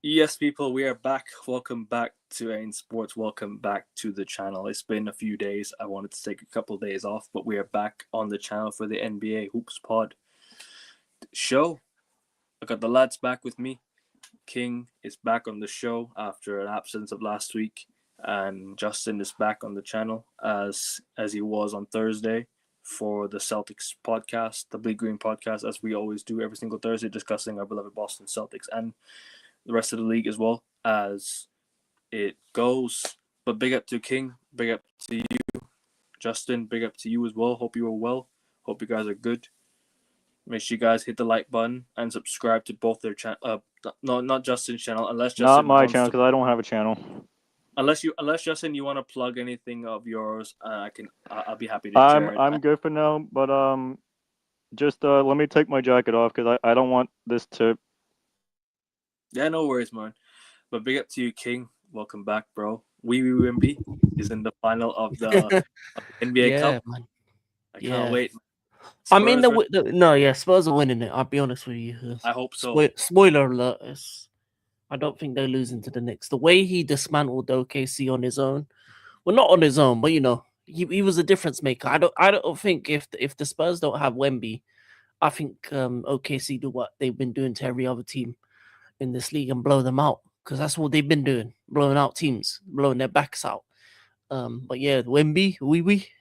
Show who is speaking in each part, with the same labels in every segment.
Speaker 1: Yes, people, we are back. Welcome back to AIN Sports. Welcome back to the channel. It's been a few days. I wanted to take a couple of days off, but we are back on the channel for the NBA Hoops Pod show. I got the lads back with me. King is back on the show after an absence of last week, and Justin is back on the channel as he was on Thursday for the Celtics podcast, the Big Green podcast, as we always do every single Thursday, discussing our beloved Boston Celtics and the rest of the league as well as it goes. But big up to King, big up to you, Justin, big up to you as well. Hope you are well. Hope you guys are good. Make sure you guys hit the like button and subscribe to both their channel. No, not Justin's channel, unless
Speaker 2: Not
Speaker 1: Justin
Speaker 2: my
Speaker 1: wants
Speaker 2: channel
Speaker 1: to.
Speaker 2: because I don't have a channel.
Speaker 1: Unless Justin, you want to plug anything of yours, I'll be happy to share it.
Speaker 2: I'm good for now, but just let me take my jacket off because I don't want this to.
Speaker 1: Yeah, no worries, man. But big up to you, King. Welcome back, bro. Wemby is in the final of the NBA
Speaker 3: Yeah,
Speaker 1: Cup.
Speaker 3: man.
Speaker 1: I can't
Speaker 3: Yeah.
Speaker 1: wait.
Speaker 3: I mean,
Speaker 1: Spurs
Speaker 3: no, Spurs are winning it. I'll be honest with you.
Speaker 1: I hope so.
Speaker 3: Spoiler alert: I don't think they're losing to the Knicks. The way he dismantled OKC on his own, well, not on his own, but he was a difference maker. I don't think if the Spurs don't have Wemby, I think OKC do what they've been doing to every other team in this league and blow them out, because that's what they've been doing, blowing out teams, blowing their backs out. But yeah, Wemby,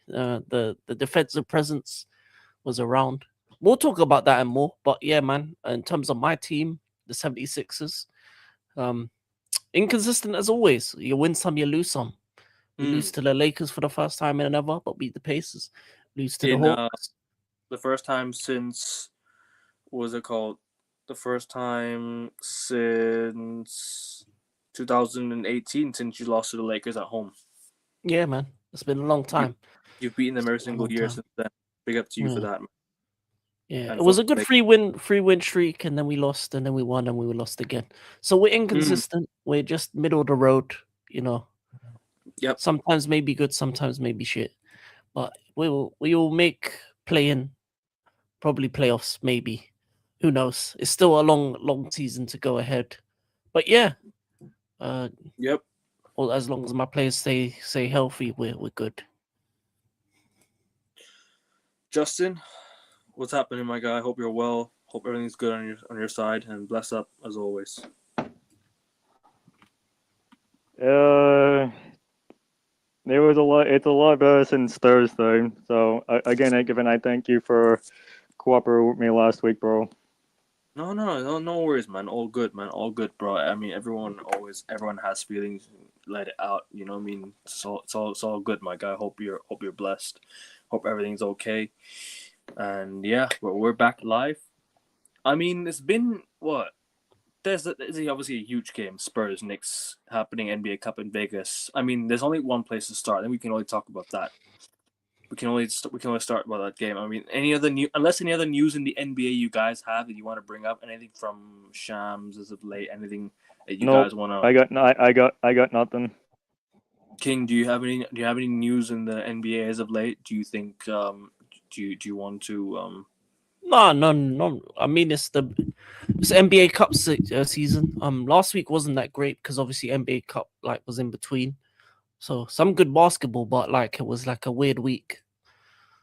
Speaker 3: the defensive presence was around. We'll talk about that and more. But yeah, man, in terms of my team, the 76ers, inconsistent as always. You win some, you lose some. You lose to the Lakers for the first time in ever, but beat the Pacers. Lose to the Hawks.
Speaker 1: The first time since, what was it called? The first time since 2018 since you lost to the Lakers at home.
Speaker 3: Yeah, man. It's been a long time.
Speaker 1: You've beaten them every single year since then. Big up to you for that, man.
Speaker 3: Yeah, and it was a good free win streak, and then we lost, and then we won, and we lost again. So we're inconsistent. We're just middle of the road,
Speaker 1: Yep.
Speaker 3: Sometimes maybe good, sometimes maybe shit. But we will make play-in, probably playoffs, maybe. Who knows? It's still a long season to go ahead. But yeah.
Speaker 1: Yep.
Speaker 3: Well, as long as my players stay healthy, we're good.
Speaker 1: Justin, what's happening, my guy? Hope you're well. Hope everything's good on your side, and bless up as always.
Speaker 2: It's a lot better since Thursday. So again, I thank you for cooperating with me last week, bro.
Speaker 1: No worries, man. All good, man. All good, bro. I mean, everyone has feelings. Let it out. You know what I mean? It's all good, my guy. Hope you're blessed. Hope everything's okay. And yeah, we're back live. I mean, it's been what? There's obviously a huge game, Spurs Knicks happening, NBA Cup in Vegas. I mean, there's only one place to start, and we can only talk about that. We can only start about that game. I mean, any other news in the NBA you guys have that you want to bring up? Anything from Shams as of late? Anything that you guys want to?
Speaker 2: I got nothing.
Speaker 1: King, do you have any news in the NBA as of late? Do you think do you want to
Speaker 3: No. I mean, it's NBA Cup season. Last week wasn't that great because obviously NBA Cup was in between. So some good basketball, but it was a weird week.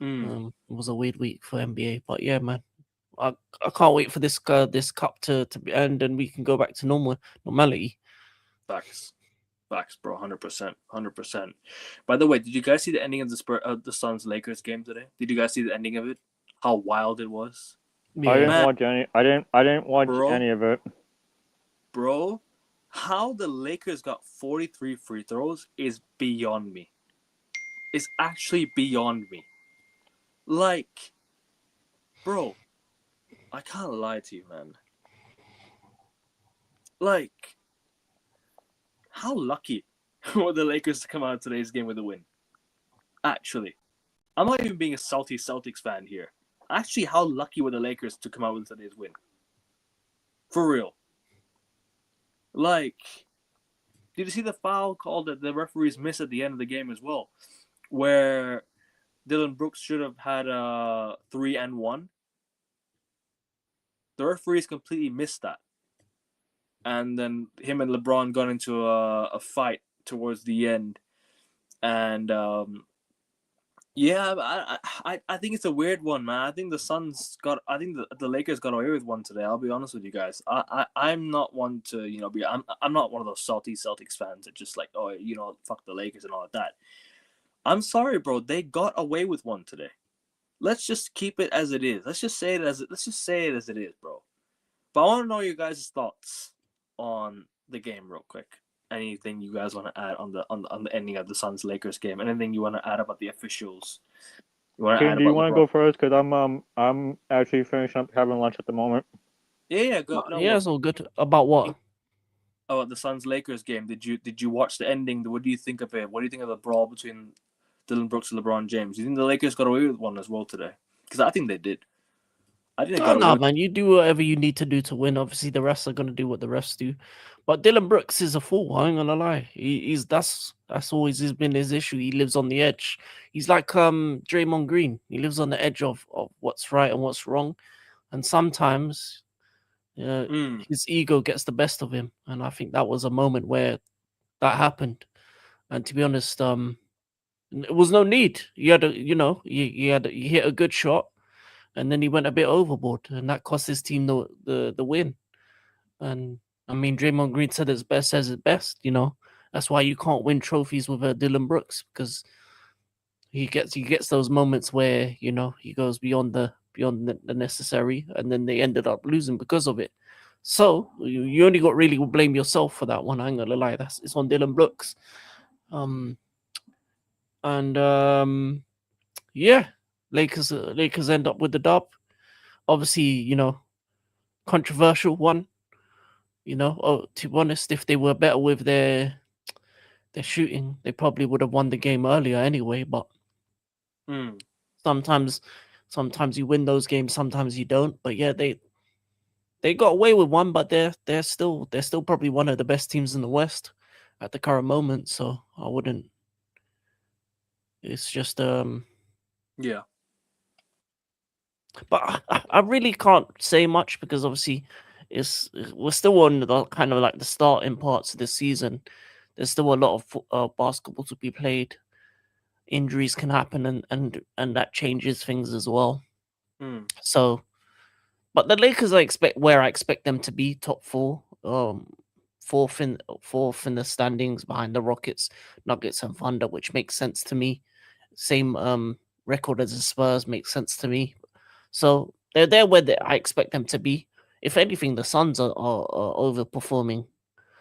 Speaker 3: It was a weird week for NBA, but yeah, man, I can't wait for this cup to end and we can go back to normality.
Speaker 1: Facts, bro. 100%. By the way, did you guys see the ending of the Suns Lakers game today? Did you guys see the ending of it? How wild it was.
Speaker 2: Yeah. I didn't watch any of it,
Speaker 1: bro. How the Lakers got 43 free throws is beyond me. It's actually beyond me. Bro, I can't lie to you, man. How lucky were the Lakers to come out of today's game with a win? Actually, I'm not even being a salty Celtics fan here. Actually, how lucky were the Lakers to come out with today's win? For real. Did you see the foul call that the referees missed at the end of the game as well? Where Dylan Brooks should have had a 3-and-1. The referees completely missed that. and then him and LeBron got into a fight towards the end, and yeah, I think it's a weird one, man. I think the Suns got. I think the Lakers got away with one today. I'll be honest with you guys. I'm not one to be. I'm not one of those salty Celtics fans that just like, oh, fuck the Lakers and all of that. I'm sorry, bro. They got away with one today. Let's just keep it as it is. Let's just say it as it is, bro. But I want to know your guys' thoughts on the game real quick. Anything you guys want to add on the ending of the Suns Lakers game? Anything you want to add about the officials? You want to
Speaker 2: King,
Speaker 1: add
Speaker 2: do you
Speaker 1: about
Speaker 2: want to
Speaker 1: LeBron?
Speaker 2: go first? Because I'm actually finishing up having lunch at the moment.
Speaker 1: Yeah, go. No,
Speaker 3: Yeah, it's all good. About what?
Speaker 1: about the Suns Lakers game. Did you watch the ending? What do you think of it? What do you think of the brawl between Dylan Brooks and LeBron James? Do you think the Lakers got away with one as well today? Because I think they did. I think they got away
Speaker 3: No,
Speaker 1: with.
Speaker 3: man, you do whatever you need to do to win. Obviously, the refs are gonna do what the refs do. But Dylan Brooks is a fool. I ain't gonna lie. He's that's always been his issue. He lives on the edge. He's like Draymond Green. He lives on the edge of what's right and what's wrong. And sometimes
Speaker 1: Mm,
Speaker 3: his ego gets the best of him. And I think that was a moment where that happened. And to be honest, it was no need. You had you hit a good shot, and then he went a bit overboard, and that cost his team the win. And I mean, Draymond Green said it's best says it best. That's why you can't win trophies with Dylan Brooks, because he gets those moments where he goes beyond the necessary, and then they ended up losing because of it. So you only got really blame yourself for that one. I ain't gonna lie, it's on Dylan Brooks. Um and yeah, Lakers end up with the dub. Obviously, controversial one. To be honest, if they were better with their shooting, they probably would have won the game earlier anyway. But
Speaker 1: mm.
Speaker 3: sometimes sometimes you win those games, sometimes you don't. But yeah, they got away with one, but they're still probably one of the best teams in the West at the current moment. So I wouldn't. It's just
Speaker 1: Yeah.
Speaker 3: but I really can't say much, because obviously we're still on the kind of like the starting parts of the season. There's still a lot of basketball to be played. Injuries can happen, and that changes things as well.
Speaker 1: Mm.
Speaker 3: So, but the Lakers, I expect them to be top four, fourth in the standings behind the Rockets, Nuggets, and Thunder, which makes sense to me. Same record as the Spurs makes sense to me. So they're there where I expect them to be. If anything, the Suns are overperforming.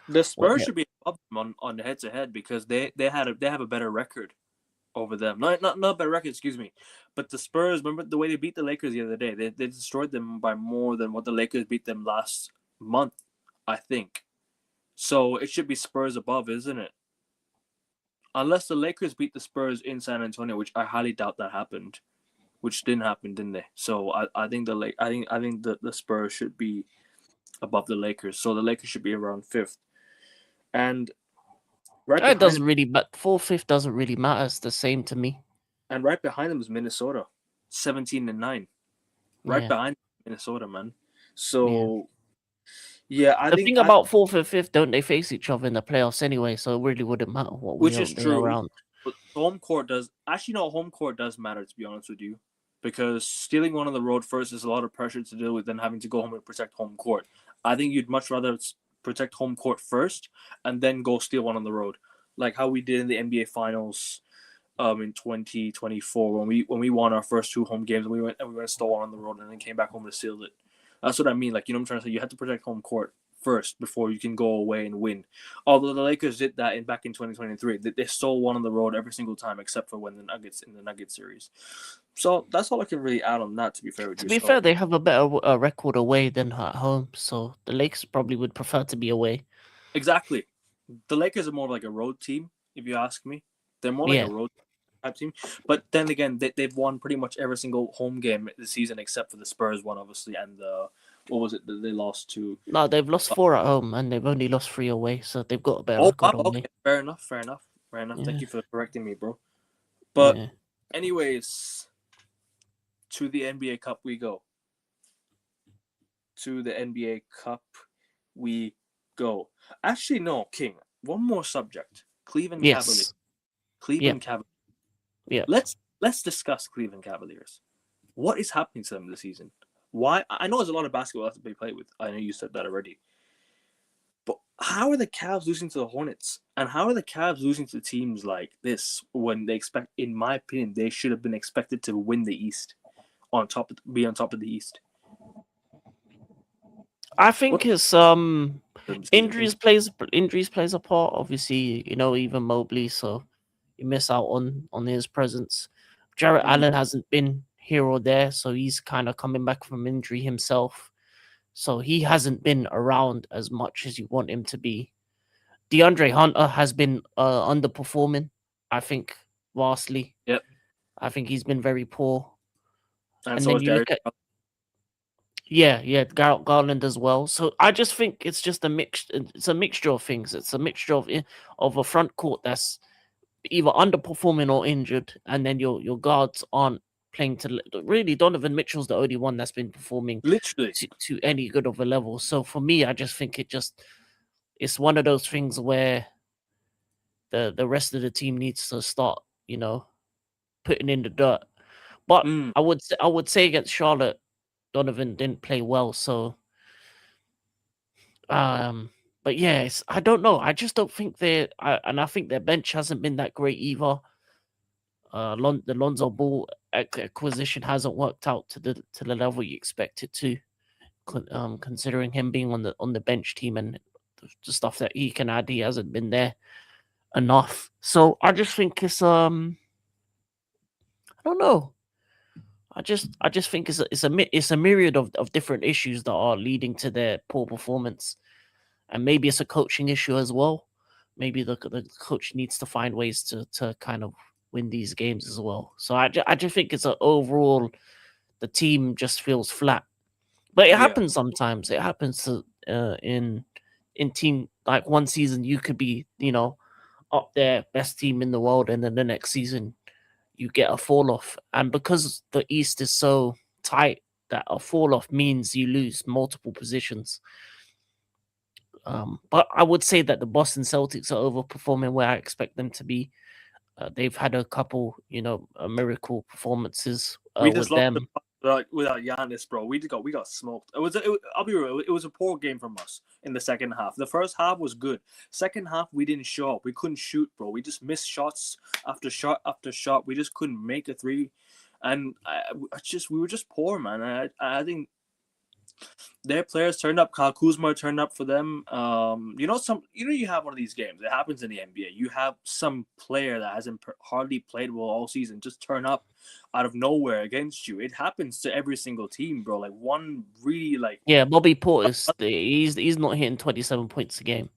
Speaker 1: The
Speaker 3: What
Speaker 1: Spurs should be above them on the head to head because they have a better record over them. Not better record, excuse me. But the Spurs, remember the way they beat the Lakers the other day? They destroyed them by more than what the Lakers beat them last month, I think. So it should be Spurs above, isn't it? Unless the Lakers beat the Spurs in San Antonio, which I highly doubt that happened. Which didn't happen, didn't they? So I think the Spurs should be above the Lakers. So the Lakers should be around fifth. And right
Speaker 3: it
Speaker 1: behind
Speaker 3: doesn't really, but fourth, fifth doesn't really matter. It's the same to me.
Speaker 1: them is Minnesota, 17-9. Right
Speaker 3: Yeah,
Speaker 1: behind Minnesota, man.
Speaker 3: yeah.
Speaker 1: So yeah,
Speaker 3: The thing about fourth and fifth, don't they face each other in the playoffs anyway? So it really wouldn't matter what
Speaker 1: which is
Speaker 3: they are
Speaker 1: true.
Speaker 3: around.
Speaker 1: But home court does actually no home court does matter, to be honest with you, because stealing one on the road first is a lot of pressure to deal with than having to go home and protect home court. I think you'd much rather protect home court first and then go steal one on the road, like how we did in the NBA Finals in 2024 when we won our first two home games and we went and stole one on the road and then came back home to seal it. That's what I mean. Like, what I'm trying to say. You have to protect home court first before you can go away and win. Although the Lakers did that back in 2023, they stole one on the road every single time except for when the Nuggets series. So that's all I can really add on that. To be fair with
Speaker 3: To
Speaker 1: you,
Speaker 3: be fair, they have a better record away than at home, so the Lakers probably would prefer to be away.
Speaker 1: exactly. The Lakers are more like a road team, if you ask me. They're more like
Speaker 3: Yeah.
Speaker 1: a road type team. But then again, they've won pretty much every single home game this season except for the Spurs one, obviously, and what was it that they lost to?
Speaker 3: No, they've lost 4 at home and they've only lost 3 away, so they've got a better
Speaker 1: Oh, wow,
Speaker 3: record away.
Speaker 1: okay. Fair enough.
Speaker 3: Yeah.
Speaker 1: Thank you for correcting me, bro. But
Speaker 3: Yeah.
Speaker 1: anyways, to the NBA Cup we go. To the NBA Cup we go. Actually, no, King. One more subject. Cleveland Cavaliers.
Speaker 3: Yes.
Speaker 1: Cleveland Cavaliers.
Speaker 3: Yeah.
Speaker 1: Let's discuss Cleveland Cavaliers. What is happening to them this season? Why? I know there's a lot of basketball left to be played with. I know you said that already. But how are the Cavs losing to the Hornets? And how are the Cavs losing to teams like this when they expect, in my opinion, they should have been expected to win the East, be on top of the East?
Speaker 3: I think it's
Speaker 1: Season.
Speaker 3: injuries plays a part. Obviously, even Mobley, so you miss out on his presence. Jarrett Allen hasn't been here or there, so he's kind of coming back from injury himself. So he hasn't been around as much as you want him to be. DeAndre Hunter has been underperforming, I think, vastly.
Speaker 1: Yep.
Speaker 3: I think he's been very poor.
Speaker 1: And so
Speaker 3: then
Speaker 1: is
Speaker 3: you look
Speaker 1: Derek.
Speaker 3: at Garland as well. So I just think it's just a mix. It's a mixture of things. It's a mixture of a front court that's either underperforming or injured, and then your guards aren't playing to really. Donovan Mitchell's the only one that's been performing
Speaker 1: Literally.
Speaker 3: to any good of a level. So for me, I just think it's one of those things where the rest of the team needs to start, putting in the dirt. But I would say against Charlotte, Donovan didn't play well. So, but yeah, I don't know. I just don't think I think their bench hasn't been that great either. The Lonzo Ball acquisition hasn't worked out to the level you expect it to. Considering him being on the bench team and the stuff that he can add, he hasn't been there enough. So I just think it's I don't know. I just think it's a myriad of different issues that are leading to their poor performance, and maybe it's a coaching issue as well. Maybe the coach needs to find ways to kind of win these games as well. So I just think it's overall the team just feels flat. But it happens sometimes. It happens to in team, like one season you could be, up there, best team in the world, and then the next season you get a fall off. And because the East is so tight, that a fall off means you lose multiple positions. But I would say that the Boston Celtics are overperforming where I expect them to be. They've had a couple, miracle performances
Speaker 1: We just
Speaker 3: with
Speaker 1: lost
Speaker 3: them.
Speaker 1: without Giannis, bro. We got smoked. I'll be real. It was a poor game from us in the second half. The first half was good. Second half, we didn't show up. We couldn't shoot, bro. We just missed shots after shot after shot. We just couldn't make a three, and we were just poor, man. I think their players turned up. Kyle Kuzma turned up for them. You have one of these games. It happens in the NBA. You have some player that hasn't hardly played well all season just turn up out of nowhere against you. It happens to every single team, bro. Like one really
Speaker 3: Bobby Portis, he's not hitting 27 points a game.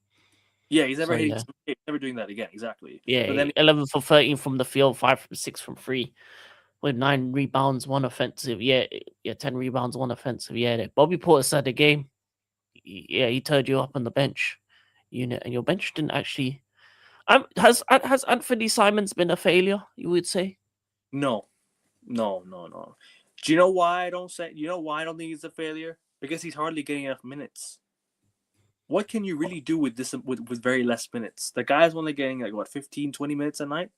Speaker 1: Yeah, he's never
Speaker 3: So,
Speaker 1: he's never doing that again. Exactly.
Speaker 3: Yeah,
Speaker 1: But then
Speaker 3: 11 for 13 from the field, 5 from 6 from 3, with 9 rebounds, 1 offensive. 10 rebounds, 1 offensive. Yeah, Bobby Portis had the game. He turned you up on the bench unit, and your bench didn't actually. Has Anthony Simons been a failure? You would say?
Speaker 1: No. Do you know why I don't say? You know why I don't think he's a failure? Because he's hardly getting enough minutes. What can you really do with this with very less minutes? The guy's only getting 15, 20 minutes a night.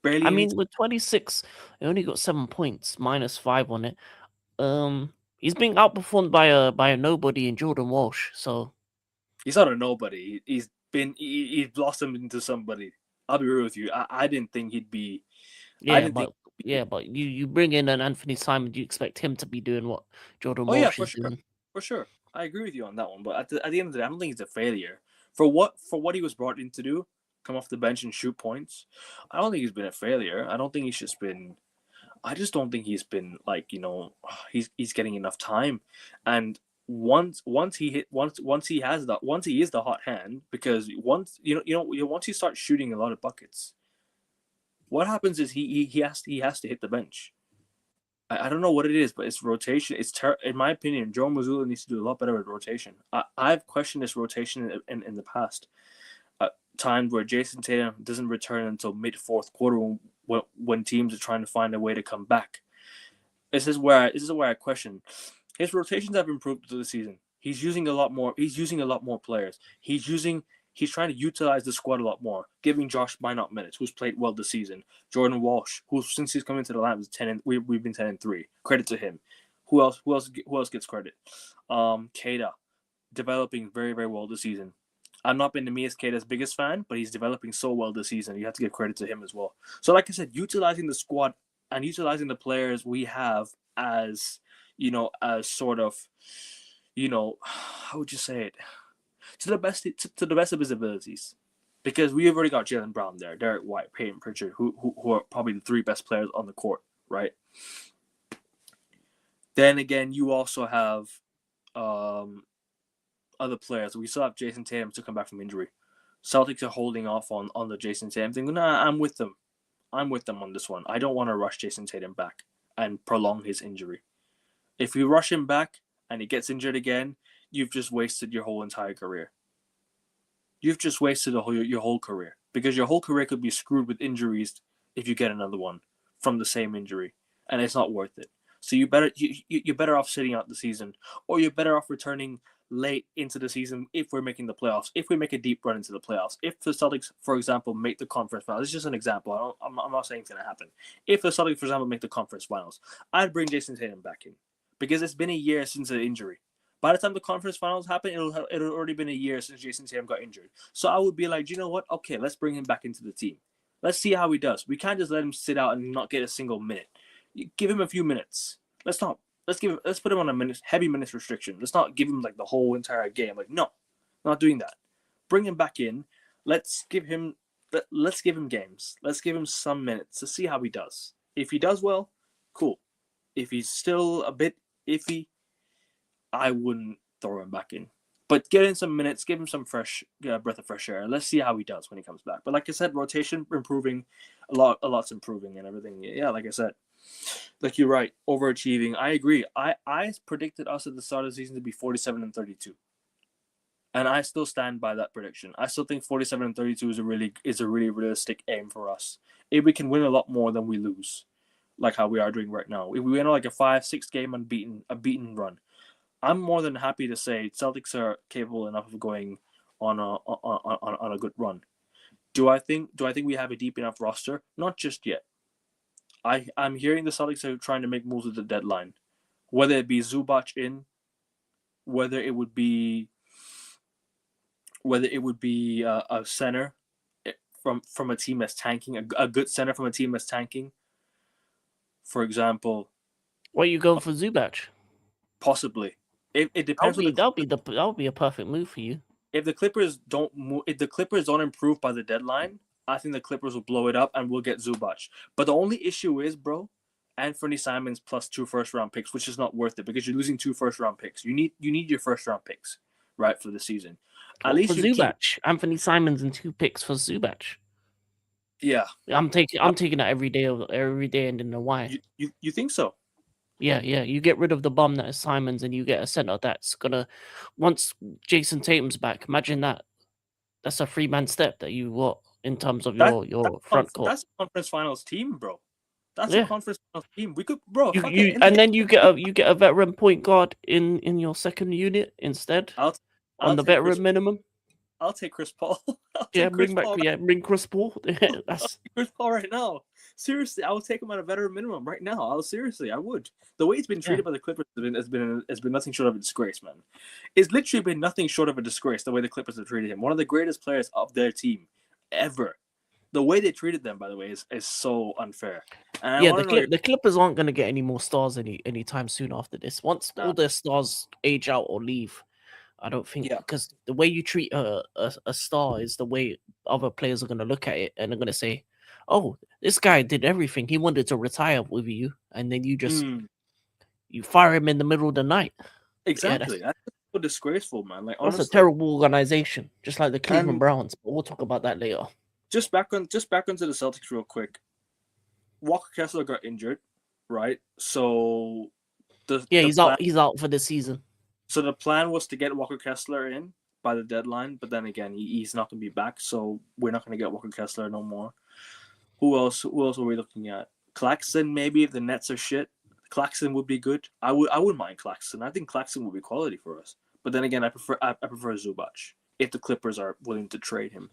Speaker 1: Barely.
Speaker 3: I mean, with 26, he only got 7 points, -5 on it. He's being outperformed by a nobody in Jordan Walsh. So
Speaker 1: he's not a nobody. He's blossomed into somebody. I'll be real with you. I didn't think he'd be.
Speaker 3: But you bring in an Anthony Simon, you expect him to be doing what Jordan Walsh is doing.
Speaker 1: For sure. I agree with you on that one. But at the end of the day, I don't think he's a failure. For what he was brought in to do, come off the bench and shoot points, I don't think he's been a failure. I don't think he's just been. I just don't think he's been he's getting enough time, and once he is the hot hand, because once you start shooting a lot of buckets, what happens is he has to hit the bench. I don't know what it is, but it's rotation. In my opinion, Joe Mazzulla needs to do a lot better with rotation. I've questioned this rotation in the past. Times where Jason Tatum doesn't return until mid fourth quarter when teams are trying to find a way to come back. This is where I question. His rotations have improved through the season. He's using a lot more. He's using a lot more players. He's trying to utilize the squad a lot more, giving Josh Minot minutes, who's played well this season. Jordan Walsh, who since he's come into the lineup is 10 and we've been 10-3. Credit to him. Who else gets credit? Keita, developing very, very well this season. I'm not been Nemias Keita's biggest fan, but he's developing so well this season. You have to give credit to him as well. So, like I said, utilizing the squad and utilizing the players we have as, as sort of, how would you say it? To the best of his abilities. Because we have already got Jaylen Brown there, Derek White, Peyton Pritchard, who are probably the three best players on the court, right? Then again, you also have other players. We still have Jason Tatum to come back from injury. Celtics are holding off on the Jason Tatum thing. Nah, I'm with them. I'm with them on this one. I don't want to rush Jason Tatum back and prolong his injury. If you rush him back and he gets injured again, you've just wasted your whole entire career. You've just wasted your whole career, because your whole career could be screwed with injuries if you get another one from the same injury, and it's not worth it. So you're better off sitting out the season, or you're better off returning late into the season if we're making the playoffs, if we make a deep run into the playoffs. If the Celtics, for example, make the conference finals, it's just an example. I'm not saying it's going to happen. If the Celtics, for example, make the conference finals, I'd bring Jason Tatum back in, because it's been a year since the injury. By the time the conference finals happen, it'll already been a year since Jason Tatum got injured. So I would be like, you know what? Okay, let's bring him back into the team. Let's see how he does. We can't just let him sit out and not get a single minute. Give him a few minutes. Let's put him on a heavy minutes restriction. Let's not give him like the whole entire game. Like, no, not doing that. Bring him back in. Let's give him games. Let's give him some minutes to see how he does. If he does well, cool. If he's still a bit iffy, I wouldn't throw him back in. But get in some minutes, give him some fresh breath of fresh air. Let's see how he does when he comes back. But like I said, rotation improving, a lot's improving and everything. Yeah, like I said, like you're right, overachieving. I agree. I predicted us at the start of the season to be 47-32, and I still stand by that prediction. I still think 47-32 is a really realistic aim for us. If we can win a lot more than we lose, like how we are doing right now. If we win like a 5-6 game unbeaten run, I'm more than happy to say Celtics are capable enough of going on a good run. Do I think we have a deep enough roster? Not just yet. I'm hearing the Celtics are trying to make moves at the deadline, whether it be Zubac in, whether it would be a center from a team that's tanking, a good center from a team that's tanking. For example,
Speaker 3: What are you going for Zubac?
Speaker 1: Possibly. It depends.
Speaker 3: That would be a perfect move for you.
Speaker 1: If the Clippers don't improve by the deadline, I think the Clippers will blow it up and we'll get Zubac. But the only issue is, bro, Anthony Simons plus 2 first-round picks, which is not worth it because you're losing 2 first-round picks. You need your first-round picks, right, for the season. At least
Speaker 3: for Zubac, Anthony Simons and 2 picks for Zubac.
Speaker 1: Yeah,
Speaker 3: I'm taking that every day, and in the why.
Speaker 1: You think so?
Speaker 3: Yeah. You get rid of the bum that is Simons, and you get a center that's gonna. Once Jason Tatum's back, imagine that. That's a 3-man step that you want in terms of your front court.
Speaker 1: That's a conference finals team, bro. That's a conference finals team. We could, bro.
Speaker 3: Then you get a veteran point guard in your second unit instead on the veteran minimum.
Speaker 1: I'll take Chris Paul.
Speaker 3: Bring Chris Paul. That's
Speaker 1: Chris Paul right now. Seriously, I would take him at a veteran minimum right now. I would. The way he's been treated by the Clippers has been nothing short of a disgrace, man. It's literally been nothing short of a disgrace the way the Clippers have treated him. One of the greatest players of their team ever. The way they treated them, by the way, is so unfair. And
Speaker 3: the Clippers aren't going to get any more stars anytime soon after this. Once all their stars age out or leave, I don't think, because the way you treat a star is the way other players are going to look at it and they're going to say, "Oh, this guy did everything. He wanted to retire with you, and then you just you fire him in the middle of the night."
Speaker 1: Exactly, that's so disgraceful, man. Like, honestly,
Speaker 3: that's a terrible organization, just like the Cleveland Browns. But we'll talk about that later.
Speaker 1: Just back onto the Celtics real quick. Walker Kessler got injured, right? So
Speaker 3: he's out. He's out for the season.
Speaker 1: So the plan was to get Walker Kessler in by the deadline, but then again, he's not going to be back, so we're not going to get Walker Kessler no more. Who else are we looking at? Claxton, maybe, if the Nets are shit. Claxton would be good. I wouldn't mind Claxton. I think Claxton would be quality for us. But then again, I prefer Zubac if the Clippers are willing to trade him.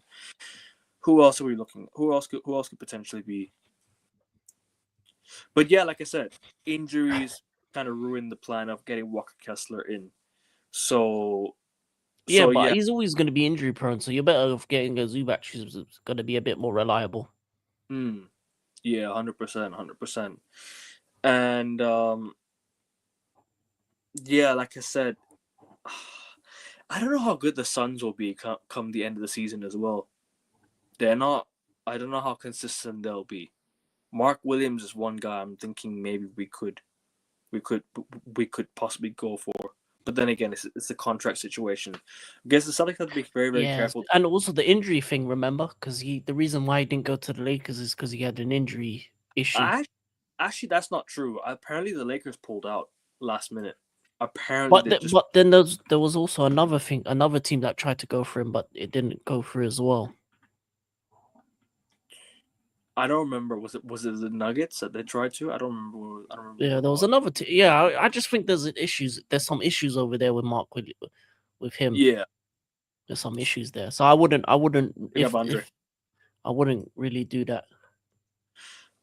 Speaker 1: Who else are we looking? Who else could potentially be? But yeah, like I said, injuries kind of ruined the plan of getting Walker Kessler in. So
Speaker 3: Yeah, but
Speaker 1: yeah,
Speaker 3: he's always going to be injury prone, so you're better off getting a Zubac who's going to be a bit more reliable.
Speaker 1: Yeah, 100%. And yeah, like I said, I don't know how good the Suns will be come the end of the season as well. They're not. I don't know how consistent they'll be. Mark Williams is one guy I'm thinking maybe we could possibly go for. But then again, it's a contract situation. I guess the Celtics have to be very, very careful.
Speaker 3: And also the injury thing, remember? Because the reason why he didn't go to the Lakers is because he had an injury issue.
Speaker 1: Actually, that's not true. Apparently, the Lakers pulled out last minute. Apparently,
Speaker 3: but then there was also another team that tried to go for him, but it didn't go through as well.
Speaker 1: I don't remember. Was it the Nuggets that they tried to? I don't remember.
Speaker 3: Yeah, there was another team. Yeah, I just think there's issues. There's some issues over there with Mark with him.
Speaker 1: Yeah,
Speaker 3: there's some issues there. So I wouldn't if I wouldn't really do that.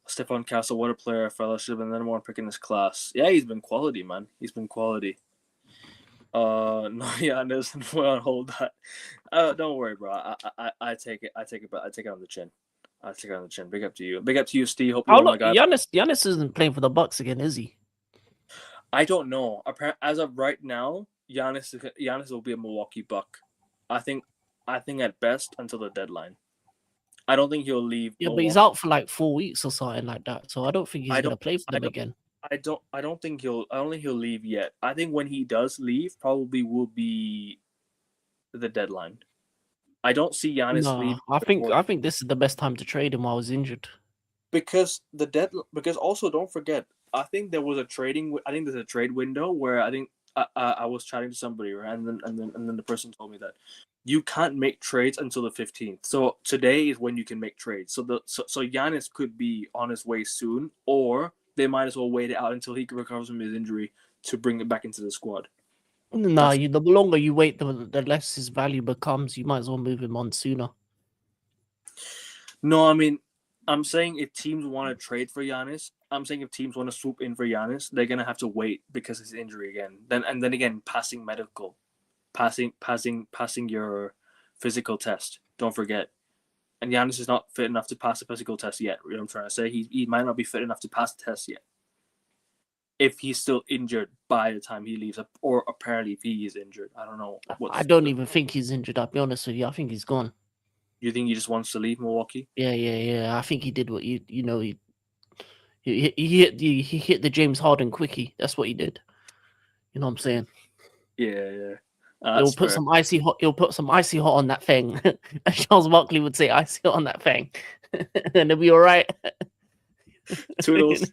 Speaker 1: Stephon Castle, what a player, fella. Should have been the number one pick in this class. Yeah, he's been quality, man. He's been quality. No, yeah, I'll hold that. Don't worry, bro. I take it. I take it on the chin. I take it on the chin. Big up to you. Big up to you, Steve. Hope you're my guy.
Speaker 3: Giannis isn't playing for the Bucks again, is he?
Speaker 1: I don't know. As of right now, Giannis will be a Milwaukee Buck. I think at best until the deadline. I don't think he'll leave.
Speaker 3: Yeah, Milwaukee. But he's out for like 4 weeks or something like that. So I don't think he's gonna play for them again.
Speaker 1: I don't think he'll leave yet. I think when he does leave, probably will be the deadline. I don't see Giannis leave.
Speaker 3: I think this is the best time to trade him while he's injured.
Speaker 1: Because also don't forget, I think there was a there's a trade window where I think I was chatting to somebody, right? And then the person told me that you can't make trades until the 15th. So today is when you can make trades. So Giannis could be on his way soon, or they might as well wait it out until he recovers from his injury to bring it back into the squad.
Speaker 3: No, the longer you wait, the less his value becomes. You might as well move him on sooner.
Speaker 1: No, I mean, I'm saying if teams want to trade for Giannis, I'm saying if teams want to swoop in for Giannis, they're gonna have to wait because of his injury again. Then again, passing your physical test. Don't forget. And Giannis is not fit enough to pass the physical test yet. You know what I'm trying to say? He might not be fit enough to pass the test yet. If he's still injured by the time he leaves, or apparently if he is injured, I don't know.
Speaker 3: I don't even think he's injured. I'll be honest with you. I think he's gone.
Speaker 1: You think he just wants to leave Milwaukee?
Speaker 3: Yeah. I think he did what he hit the James Harden quickie. That's what he did. You know what I'm saying?
Speaker 1: Yeah.
Speaker 3: He'll put some icy hot on that thing. Charles Barkley would say icy hot on that thing. And it'll be all right.
Speaker 1: Toodles.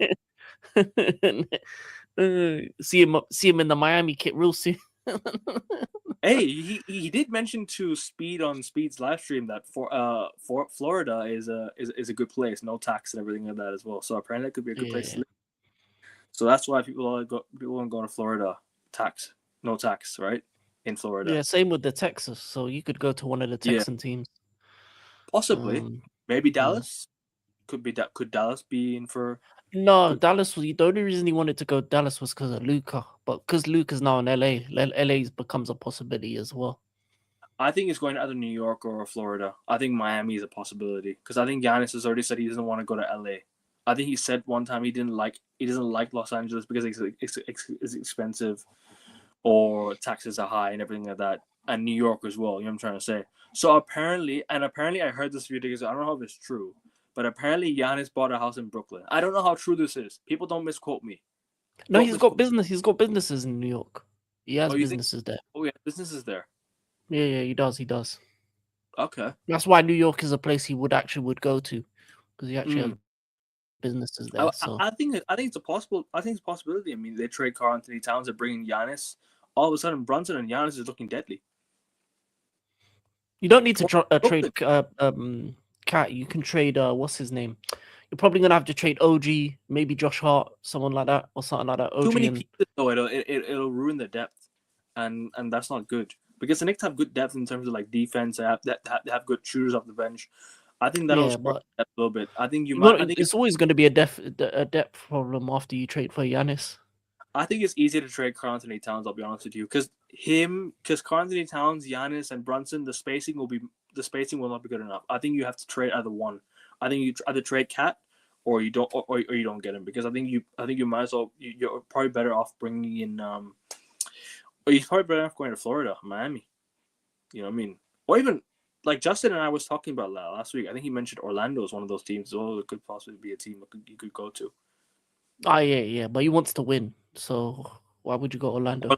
Speaker 3: See him in the Miami kit real soon.
Speaker 1: Hey, he did mention to Speed on Speed's live stream that for Florida is a good place, no tax and everything like that as well. So apparently that could be a good place to live. So that's why people want to go to Florida. No tax, right? In Florida.
Speaker 3: Yeah, same with the Texas. So you could go to one of the Texan teams.
Speaker 1: Possibly, maybe Dallas. Could Dallas be in for?
Speaker 3: No, Dallas was the only reason he wanted to go to Dallas was because of Luka. But because Luka's now in LA, LA becomes a possibility as well.
Speaker 1: I think he's going to either New York or Florida. I think Miami is a possibility because I think Giannis has already said he doesn't want to go to LA. I think he said one time he doesn't like Los Angeles because it's expensive or taxes are high and everything like that, and New York as well. You know what I'm trying to say? So apparently I heard this a few days ago. I don't know if it's true. But apparently, Giannis bought a house in Brooklyn. I don't know how true this is. People don't misquote me.
Speaker 3: No, he's got business. He's got businesses in New York. He has businesses there.
Speaker 1: Oh yeah, businesses there.
Speaker 3: Yeah, he does.
Speaker 1: Okay.
Speaker 3: That's why New York is a place he would go to, because he actually has businesses there.
Speaker 1: I think it's a possibility. I mean, they trade Karl Anthony Towns and bring in Giannis. All of a sudden, Brunson and Giannis is looking deadly.
Speaker 3: You don't need to trade. Cat, you can trade. What's his name? You're probably gonna have to trade OG, maybe Josh Hart, someone like that, or something like that. OG
Speaker 1: Too many pieces, though. It'll ruin the depth. and that's not good because the Knicks have good depth in terms of like defense. They have good shooters off the bench. I think that'll
Speaker 3: Yeah,
Speaker 1: spur
Speaker 3: but
Speaker 1: that a little bit. I think you might.
Speaker 3: it's always going to be a depth problem after you trade for Giannis.
Speaker 1: I think it's easier to trade Karl Anthony Towns. I'll be honest with you, because Karl Anthony Towns, Giannis, and Brunson, the spacing will not be good enough. I think you have to trade either one. I think you either trade Cat or you don't, or you don't get him, because I think you might as well. You're probably better off bringing in. Or you're probably better off going to Florida, Miami. You know what I mean? Or even like Justin and I was talking about that last week. I think he mentioned Orlando is one of those teams. So it could possibly be a team you could go to.
Speaker 3: Oh yeah, but he wants to win. So why would you go Orlando?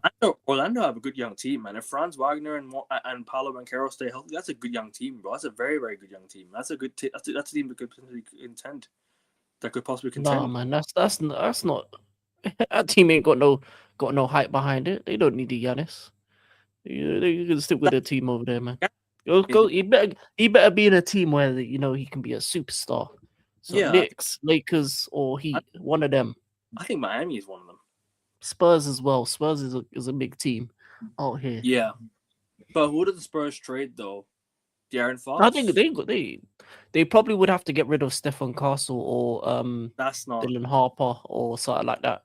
Speaker 1: Orlando have a good young team, man. If Franz Wagner and Paolo Banchero stay healthy, that's a good young team, bro. That's a very, very good young team. That's a good that's a team that could potentially contend. That could possibly contend.
Speaker 3: Nah, man, that's not. That team ain't got no hype behind it. They don't need the Giannis. You can stick with the team over there, man. Go. He better be in a team where he can be a superstar. So
Speaker 1: Yeah,
Speaker 3: Knicks, Lakers, or Heat, one of them.
Speaker 1: I think Miami is one of them.
Speaker 3: Spurs as well. Spurs is a big team out here.
Speaker 1: Yeah, but who did the Spurs trade though? De'Aaron Fox.
Speaker 3: I think they probably would have to get rid of Stefan Castle or
Speaker 1: That's not
Speaker 3: Dylan Harper or something like that.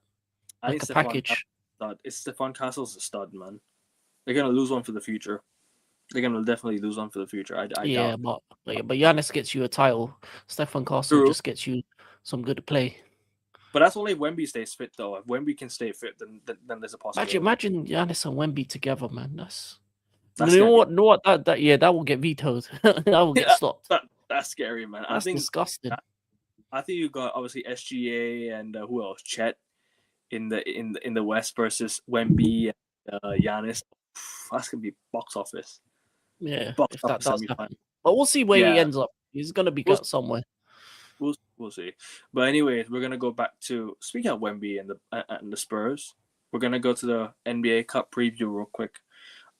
Speaker 1: I
Speaker 3: Like
Speaker 1: think
Speaker 3: a package.
Speaker 1: Stephon Castle's a stud, man. They're gonna lose one for the future. They're gonna definitely lose one for the future. I doubt.
Speaker 3: but Giannis gets you a title. Stefan Castle just gets you some good play.
Speaker 1: But that's only if Wemby stays fit, though. If Wemby can stay fit, then there's a possibility.
Speaker 3: Imagine Giannis and Wemby together, man. That's you know what? That will get vetoed. That will get stopped.
Speaker 1: That's scary, man.
Speaker 3: That's disgusting.
Speaker 1: I think you got obviously SGA and who else? Chet in the West versus Wemby and Giannis. That's gonna be box office.
Speaker 3: Yeah,
Speaker 1: if
Speaker 3: that does happen. But we'll see where he ends up. He's gonna be cut somewhere.
Speaker 1: We'll see. But anyways, we're gonna go back to speaking of Wemby and the Spurs. We're gonna go to the NBA Cup preview real quick.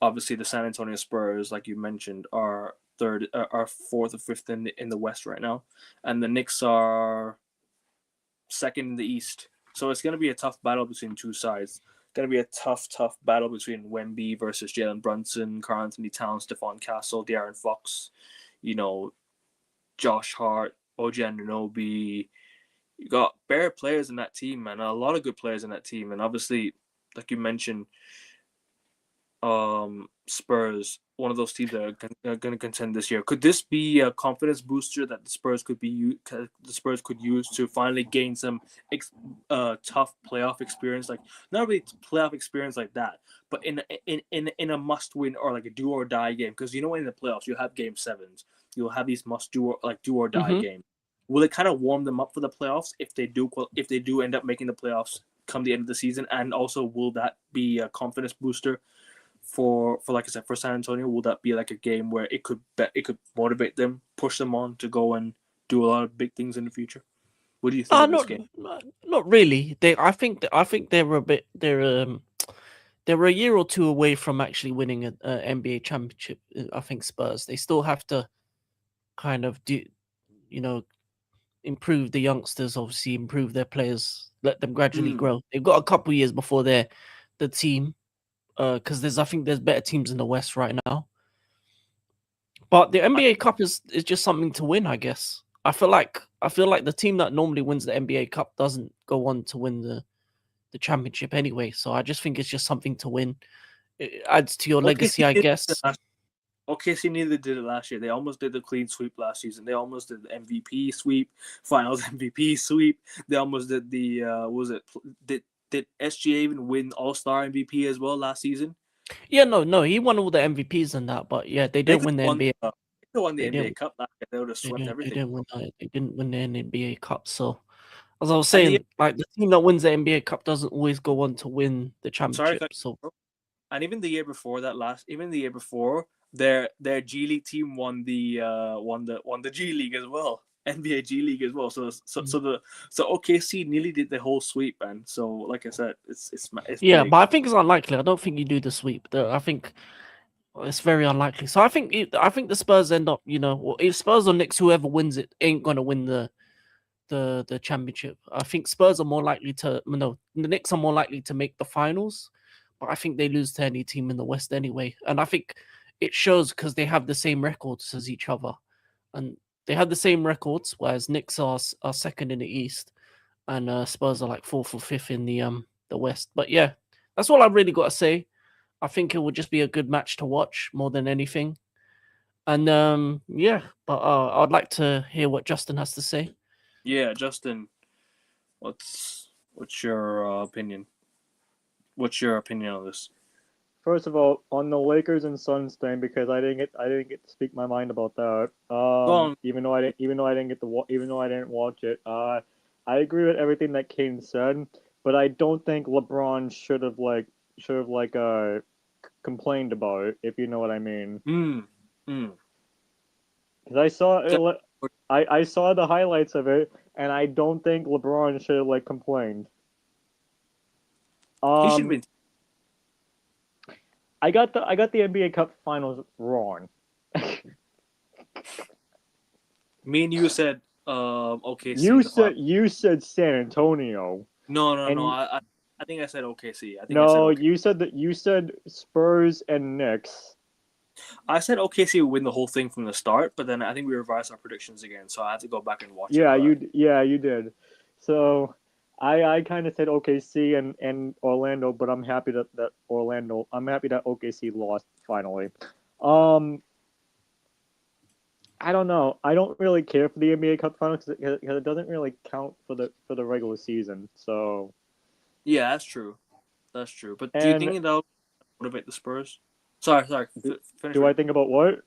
Speaker 1: Obviously, the San Antonio Spurs, like you mentioned, are fourth or fifth in the West right now, and the Knicks are second in the East. So it's gonna be a tough battle between two sides. Going to be a tough battle between Wemby versus Jalen Brunson, Karl Anthony Towns, Stephon Castle, De'Aaron Fox, Josh Hart, OG Anunoby. You got bare players in that team, man. A lot of good players in that team. And obviously, like you mentioned, Spurs, one of those teams that are going to contend this year. Could this be a confidence booster that the Spurs could use to finally gain some tough playoff experience? Like not really playoff experience like that, but in a must win or like a do or die game. Because in the playoffs you have game sevens, you'll have these must do or die games. Will it kind of warm them up for the playoffs if they do end up making the playoffs come the end of the season? And also, will that be a confidence booster for like I said, for San Antonio? Will that be like a game where it could motivate them, push them on to go and do a lot of big things in the future? What do you think of this game?
Speaker 3: Not really. I think they're a year or two away from actually winning an NBA championship. I think Spurs. They still have to kind of improve the youngsters. Obviously, improve their players. Let them gradually grow. They've got a couple years before they're the team. Because I think there's better teams in the West right now. But the NBA Cup is just something to win, I guess. I feel like the team that normally wins the NBA Cup doesn't go on to win the championship anyway. So I just think it's just something to win. It adds to your legacy, I guess.
Speaker 1: OKC neither did it last year. They almost did the clean sweep last season. They almost did the MVP sweep, Finals MVP sweep. They almost did the Did SGA even win All-Star MVP as well last season?
Speaker 3: Yeah, no, he won all the MVPs and that, but yeah, they didn't win the NBA.
Speaker 1: They won the NBA Cup last year. They would have swept everything.
Speaker 3: They didn't win the NBA Cup. So, as I was saying, like the team that wins the NBA Cup doesn't always go on to win the championship.
Speaker 1: And even the year before their G League team won the G League as well. NBA G League as well. So OKC nearly did the whole sweep, man. So like I said, it's
Speaker 3: yeah,
Speaker 1: big.
Speaker 3: but I think it's unlikely. I don't think you do the sweep. I think it's very unlikely. So I think the Spurs end up, if Spurs or Knicks, whoever wins it, ain't gonna win the championship. I think Spurs are more likely to, the Knicks are more likely to make the finals, but I think they lose to any team in the West anyway. And I think it shows because they have the same records as each other, and they have the same records. Whereas Knicks are second in the East, and Spurs are like fourth or fifth in the West. But yeah, that's all I've really got to say. I think it would just be a good match to watch more than anything. And yeah, but I'd like to hear what Justin has to say.
Speaker 1: Yeah, Justin, what's your opinion? What's your opinion on this?
Speaker 2: First of all, on the Lakers and Suns thing, because I didn't get to speak my mind about that.
Speaker 1: on.
Speaker 2: Even though I didn't watch it. I agree with everything that Kane said, but I don't think LeBron should have complained about it, if you know what I mean. Because I saw the highlights of it, and I don't think LeBron should have complained.
Speaker 1: He should be.
Speaker 2: I got the NBA Cup Finals wrong.
Speaker 1: Me and you said OKC.
Speaker 2: You said San Antonio.
Speaker 1: No. I think I said OKC. I think I said OKC.
Speaker 2: You said Spurs and Knicks.
Speaker 1: I said OKC would win the whole thing from the start, but then I think we revised our predictions again, so I had to go back and watch it.
Speaker 2: You did. So I kind of said OKC and Orlando, but I'm happy that OKC lost finally. I don't know. I don't really care for the NBA Cup Finals because it doesn't really count for the regular season. So
Speaker 1: yeah, that's true. That's true. But do you think that'll motivate the Spurs? Sorry. Finish.
Speaker 2: Do I think about what?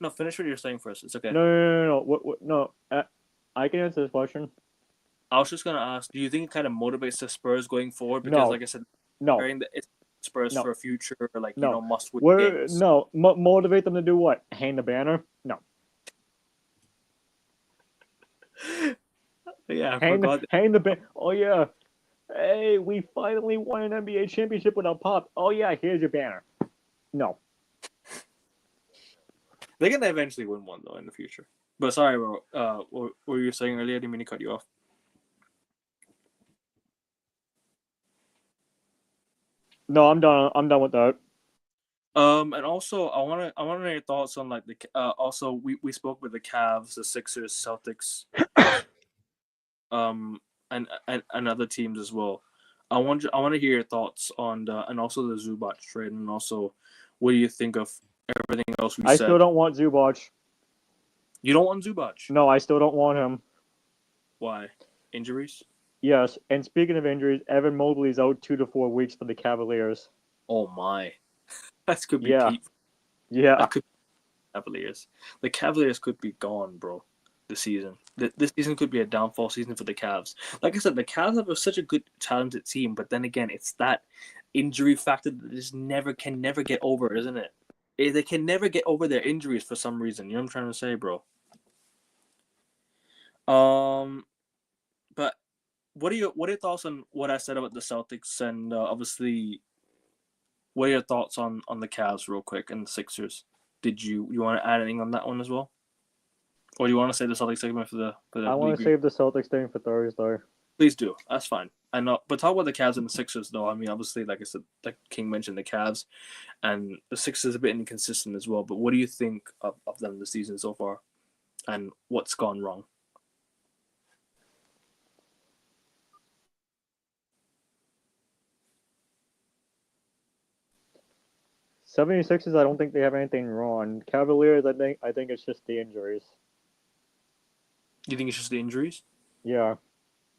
Speaker 1: No, finish what you're saying first. It's okay.
Speaker 2: No. What? No. I can answer this question.
Speaker 1: I was just gonna ask, do you think it kind of motivates the Spurs going forward? Because, like I said, it's Spurs for a future, must-win games.
Speaker 2: Motivate them to do what? Hang the banner? No.
Speaker 1: Yeah,
Speaker 2: hang the banner. Oh yeah. Hey, we finally won an NBA championship without Pop. Oh yeah, here's your banner. No.
Speaker 1: They're gonna eventually win one though in the future. But sorry, bro. What were you saying earlier? I didn't mean to cut you off.
Speaker 2: No, I'm done. I'm done with that.
Speaker 1: And also, I want to know your thoughts on the. Also, we spoke with the Cavs, the Sixers, Celtics, and other teams as well. I want to hear your thoughts on and also the Zubac trade, and also what do you think of everything else we said?
Speaker 2: I still don't want Zubac.
Speaker 1: You don't want Zubac?
Speaker 2: No, I still don't want him.
Speaker 1: Why? Injuries?
Speaker 2: Yes, and speaking of injuries, Evan Mobley's out 2 to 4 weeks for the Cavaliers.
Speaker 1: Oh my, that could be Pete.
Speaker 2: Yeah,
Speaker 1: that could be Cavaliers. The Cavaliers could be gone, bro. This season. This season could be a downfall season for the Cavs. Like I said, the Cavs have such a good, talented team, but then again, it's that injury factor that just can never get over, isn't it? They can never get over their injuries for some reason. You know what I'm trying to say, bro? But what are your thoughts on what I said about the Celtics, and obviously, what are your thoughts on the Cavs, real quick, and the Sixers? Did you want to add anything on that one as well? Or do you want to save the Celtics segment for the
Speaker 2: I want to save the Celtics thing for Thursday.
Speaker 1: Please do. That's fine. I know. But talk about the Cavs and the Sixers, though. I mean, obviously, like I said, like King mentioned, the Cavs and the Sixers a bit inconsistent as well. But what do you think of them this season so far? And what's gone wrong?
Speaker 2: '76ers, I don't think they have anything wrong. Cavaliers, I think it's just the injuries.
Speaker 1: You think it's just the injuries?
Speaker 2: Yeah.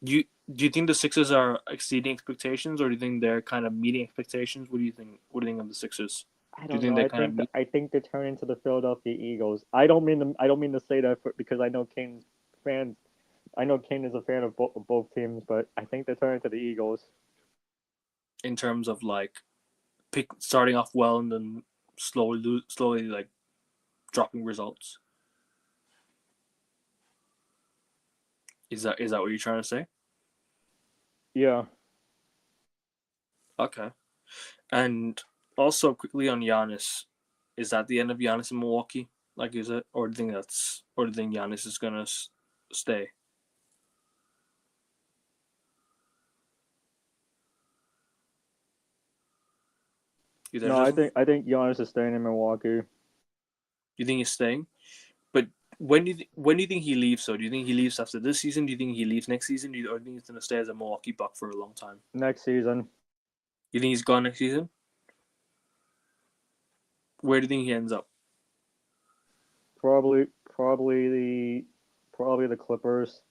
Speaker 1: Do you think the Sixers are exceeding expectations, or do you think they're kind of meeting expectations? What do you think? What do you think of the Sixers?
Speaker 2: I don't know. I think they turn into the Philadelphia Eagles. I don't mean to say that because I know Kane's fans. I know Kane is a fan of both teams, but I think they turn into the Eagles.
Speaker 1: In terms of starting off well and then slowly dropping results. Is that what you're trying to say?
Speaker 2: Yeah.
Speaker 1: Okay. And also quickly on Giannis, is that the end of Giannis in Milwaukee? Is it, or do you think Giannis is gonna stay? You there,
Speaker 2: No,
Speaker 1: Justin?
Speaker 2: I think Giannis is staying in Milwaukee.
Speaker 1: You think he's staying? But when do you think he leaves? So do you think he leaves after this season? Do you think he leaves next season? Or do you think he's gonna stay as a Milwaukee Buck for a long time?
Speaker 2: Next season.
Speaker 1: You think he's gone next season? Where do you think he ends up?
Speaker 2: Probably the Clippers.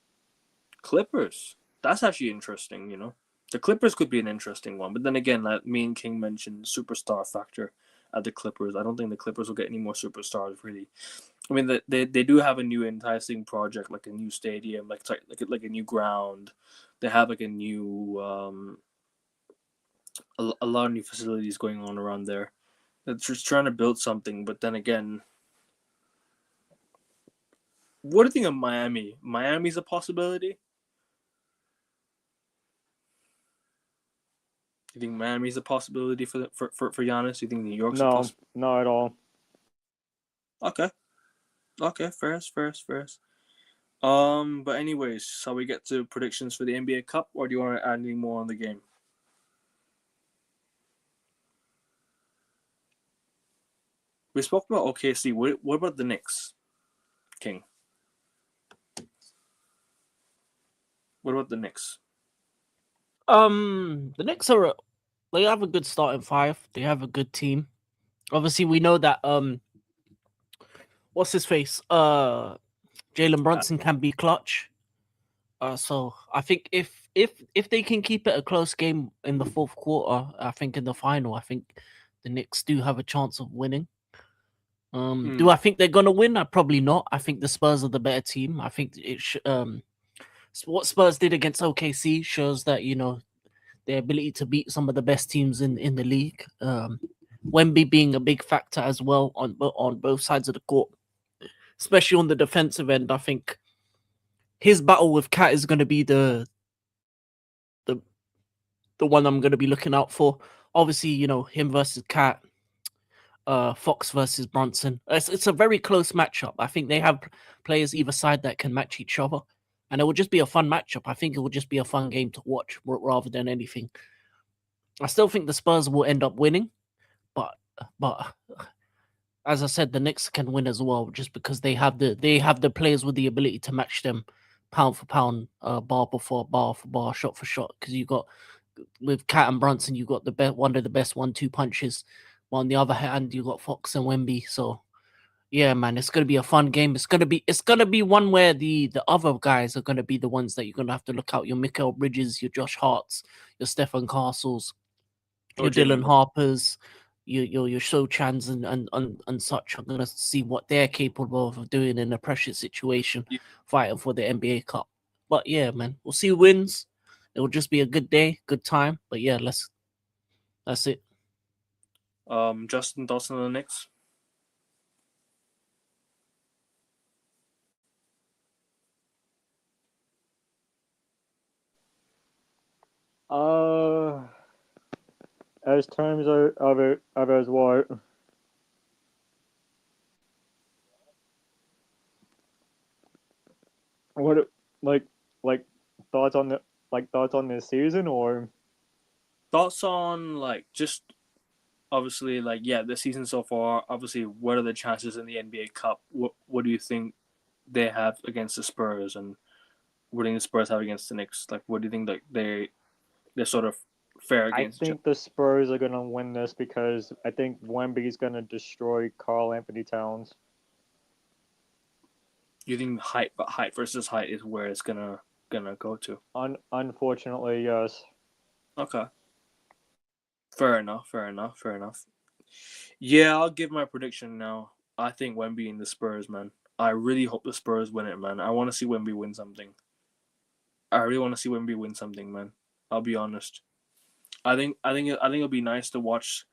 Speaker 1: Clippers. That's actually interesting. The Clippers could be an interesting one. But then again, like me and King mentioned, superstar factor at the Clippers. I don't think the Clippers will get any more superstars really. I mean, they do have a new enticing project, like a new stadium, like a new ground. They have like a new a lot of new facilities going on around there. They're just trying to build something, but then again, what do you think of Miami? Miami's a possibility. You think Miami's a possibility for Giannis? You think New York's a
Speaker 2: No,
Speaker 1: possibility?
Speaker 2: not at all.
Speaker 1: Okay, fair. But anyways, shall we get to predictions for the NBA Cup, or do you want to add any more on the game? We spoke about OKC. What about the Knicks, King? What about the Knicks?
Speaker 3: The Knicks are they have a good starting five. They have a good team. Obviously, we know that what's his face? Jalen Brunson can be clutch. So I think if they can keep it a close game in the fourth quarter, I think in the final, I think the Knicks do have a chance of winning. Do I think they're gonna win? Probably not. I think the Spurs are the better team. I think what Spurs did against OKC shows that their ability to beat some of the best teams in the league. Wemby being a big factor as well on both sides of the court, especially on the defensive end. I think his battle with Cat is going to be the one I'm going to be looking out for. Obviously, him versus Cat, Fox versus Brunson. It's a very close matchup. I think they have players either side that can match each other, and it will just be a fun matchup. I think it will just be a fun game to watch rather than anything. I still think the Spurs will end up winning, but as I said, the Knicks can win as well, just because they have the players with the ability to match them pound for pound, bar for bar, shot for shot. Because you got with Cat and Brunson, you got one of the best 1-2 punches. While on the other hand, you got Fox and Wemby. So yeah, man, it's gonna be a fun game. It's gonna be one where the other guys are gonna be the ones that you're gonna have to look out. Your Mikal Bridges, your Josh Harts, your Stephen Castles, your Dylan Harpers, your show chans and such. I'm gonna see what they're capable of doing in a pressure situation, fighting for the NBA Cup. But yeah, man, we'll see who wins. It will just be a good day, good time. But yeah, that's it.
Speaker 1: Justin, thoughts on the Knicks?
Speaker 2: As terms of it as what? What like thoughts on this season, or
Speaker 1: Thoughts on just obviously the season so far. Obviously, what are the chances in the NBA Cup? What do you think they have against the Spurs, and what do you think the Spurs have against the Knicks? What do you think they're sort of fair against?
Speaker 2: I think the Spurs are gonna win this because I think Wemby's gonna destroy Karl Anthony Towns.
Speaker 1: You think height versus height is where it's gonna go to?
Speaker 2: Unfortunately, yes.
Speaker 1: Okay. Fair enough. Yeah, I'll give my prediction now. I think Wemby and the Spurs, man. I really hope the Spurs win it, man. I want to see Wemby win something. I really want to see Wemby win something, man. I'll be honest. I think it'll be nice to watch